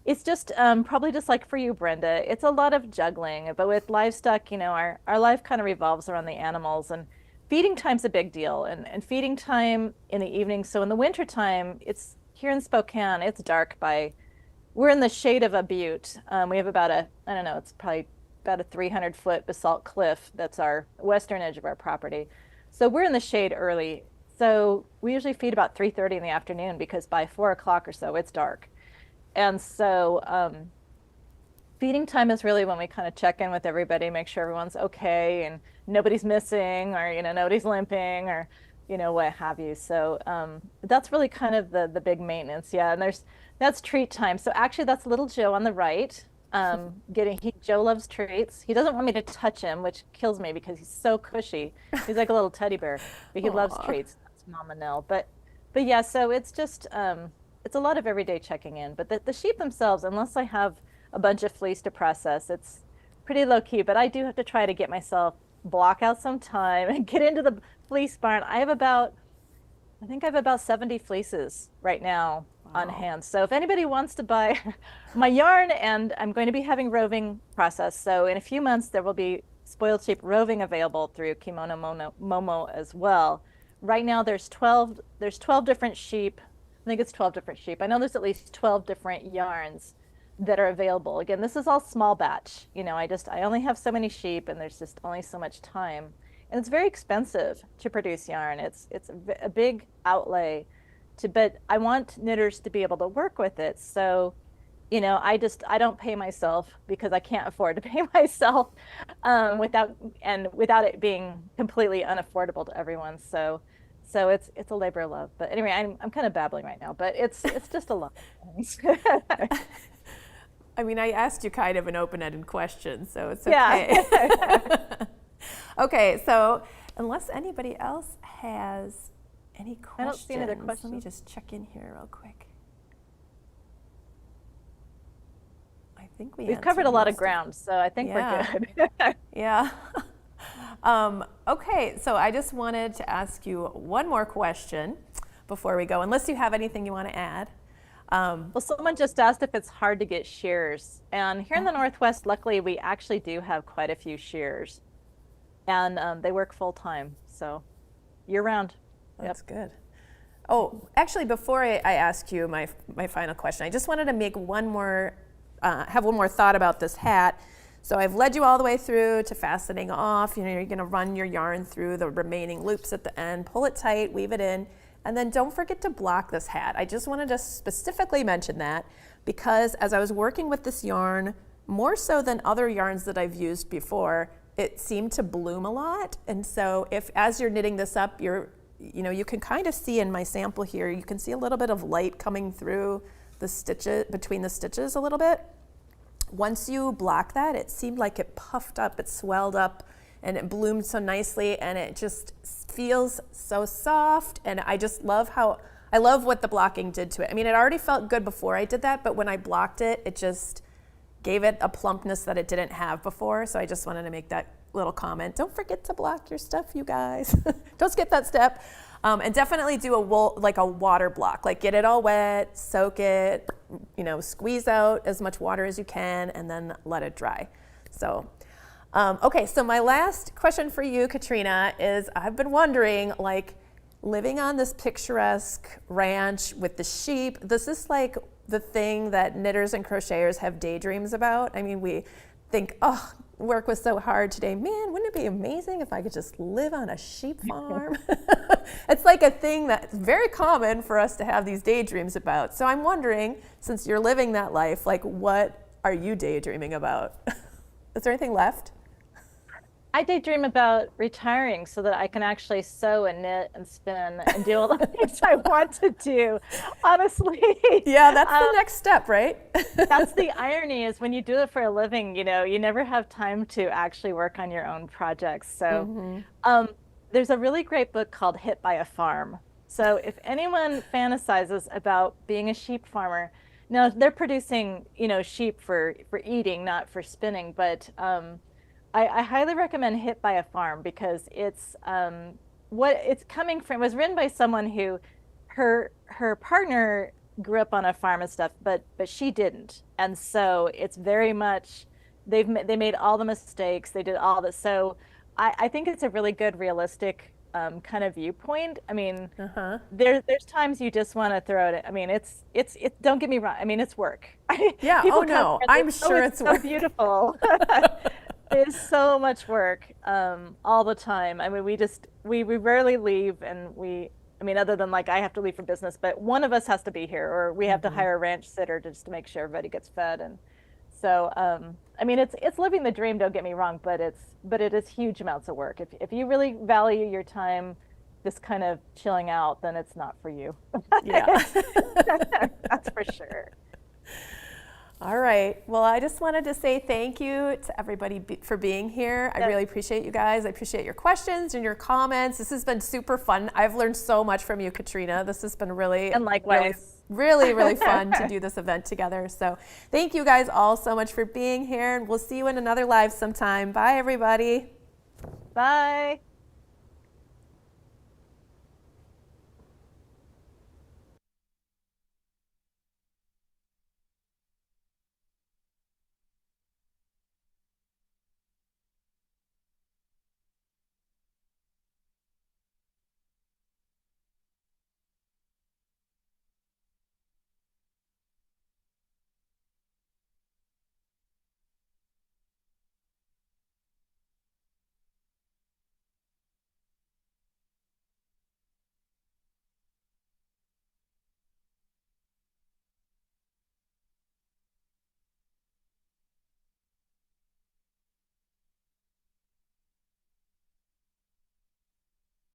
it's just probably just like for you, Brenda, it's a lot of juggling. But with livestock, our life kind of revolves around the animals, and feeding time's a big deal, and feeding time in the evening. So in the wintertime, it's here in Spokane, it's dark we're in the shade of a butte. We have about I don't know, it's probably about a 300-foot basalt cliff that's our western edge of our property. So we're in the shade early. So we usually feed about 3:30 in the afternoon because by 4 o'clock or so, it's dark. And so feeding time is really when we kind of check in with everybody, make sure everyone's okay and nobody's missing or, nobody's limping or, what have you. So that's really kind of the big maintenance. Yeah. And that's treat time. So actually that's little Joe on the right. Joe loves treats. He doesn't want me to touch him, which kills me because he's so cushy. He's like a little teddy bear, but he loves treats. That's Mama Nell. But yeah, so it's just, it's a lot of everyday checking in, but the sheep themselves, unless I have a bunch of fleece to process, it's pretty low key, but I do have to try to get myself block out some time and get into the fleece barn. I think I have about 70 fleeces right now on hand. So if anybody wants to buy my yarn, and I'm going to be having roving process. So in a few months, there will be spoiled sheep roving available through Kimono Momo as well. Right now there's 12 different sheep. I think it's 12 different sheep. I know there's at least 12 different yarns that are available. Again, this is all small batch. I only have so many sheep and there's just only so much time. And it's very expensive to produce yarn. It's a big outlay but I want knitters to be able to work with it. So, I don't pay myself because I can't afford to pay myself without it being completely unaffordable to everyone. So it's a labor of love. But anyway, I'm kind of babbling right now, but it's just a lot of things. I mean, I asked you kind of an open-ended question, so it's okay. Yeah. Okay, so unless anybody else has any questions, I don't see any other questions. Let me just check in here real quick. I think we've covered a lot of ground, so I think we're good. Yeah. Okay, so I just wanted to ask you one more question before we go, unless you have anything you want to add. Well, someone just asked if it's hard to get shears. And here in the Northwest, luckily, we actually do have quite a few shears. And they work full time, so year round. That's good. Oh, actually, before I ask you my final question, I just wanted to make have one more thought about this hat. So I've led you all the way through to fastening off. You're going to run your yarn through the remaining loops at the end, pull it tight, weave it in, and then don't forget to block this hat. I just wanted to specifically mention that because as I was working with this yarn, more so than other yarns that I've used before, it seemed to bloom a lot. And so as you're knitting this up, you can kind of see in my sample here, you can see a little bit of light coming through the stitches, between the stitches a little bit. Once you block that, it seemed like it puffed up, it swelled up, and it bloomed so nicely, and it just feels so soft. And I just love what the blocking did to it. I mean, it already felt good before I did that, but when I blocked it, it just gave it a plumpness that it didn't have before. So I just wanted to make that little comment. Don't forget to block your stuff, you guys. Don't skip that step. And definitely do a water block, like get it all wet, soak it, squeeze out as much water as you can, and then let it dry. So, okay, so my last question for you, Katrina, is I've been wondering, living on this picturesque ranch with the sheep, this is like the thing that knitters and crocheters have daydreams about. I mean, we think, oh, work was so hard today. Man, wouldn't it be amazing if I could just live on a sheep farm? It's like a thing that's very common for us to have these daydreams about. So I'm wondering, since you're living that life, what are you daydreaming about? Is there anything left? I daydream about retiring so that I can actually sew and knit and spin and do all the things I want to do. Honestly, Yeah, that's the um, next step, right? that's the irony is when you do it for a living, you never have time to actually work on your own projects. So, um, there's a really great book called Hit by a Farm. So if anyone fantasizes about being a sheep farmer, now they're producing, sheep for eating, not for spinning, but I highly recommend Hit by a Farm because it's what it's coming from. It was written by someone who her partner grew up on a farm and stuff, but she didn't, and so it's very much they made all the mistakes, they did all this. So I think it's a really good realistic kind of viewpoint. I mean, there's times you just want to throw it. I mean, it's don't get me wrong. I mean, it's work. Yeah, People oh come no, here and I'm they, oh, sure it's it's so worth. beautiful. It's so much work all the time. I mean, we rarely leave, and I mean, other than like I have to leave for business, but one of us has to be here, or we have to hire a ranch sitter just to make sure everybody gets fed. And so, I mean, it's living the dream. Don't get me wrong, but it is huge amounts of work. If you really value your time, just kind of chilling out, then it's not for you. Yeah. That's for sure. All right. Well, I just wanted to say thank you to everybody for being here. I really appreciate you guys. I appreciate your questions and your comments. This has been super fun. I've learned so much from you, Katrina. This has been really, And likewise. really fun to do this event together. So thank you guys all so much for being here, and we'll see you in another live sometime. Bye, everybody. Bye.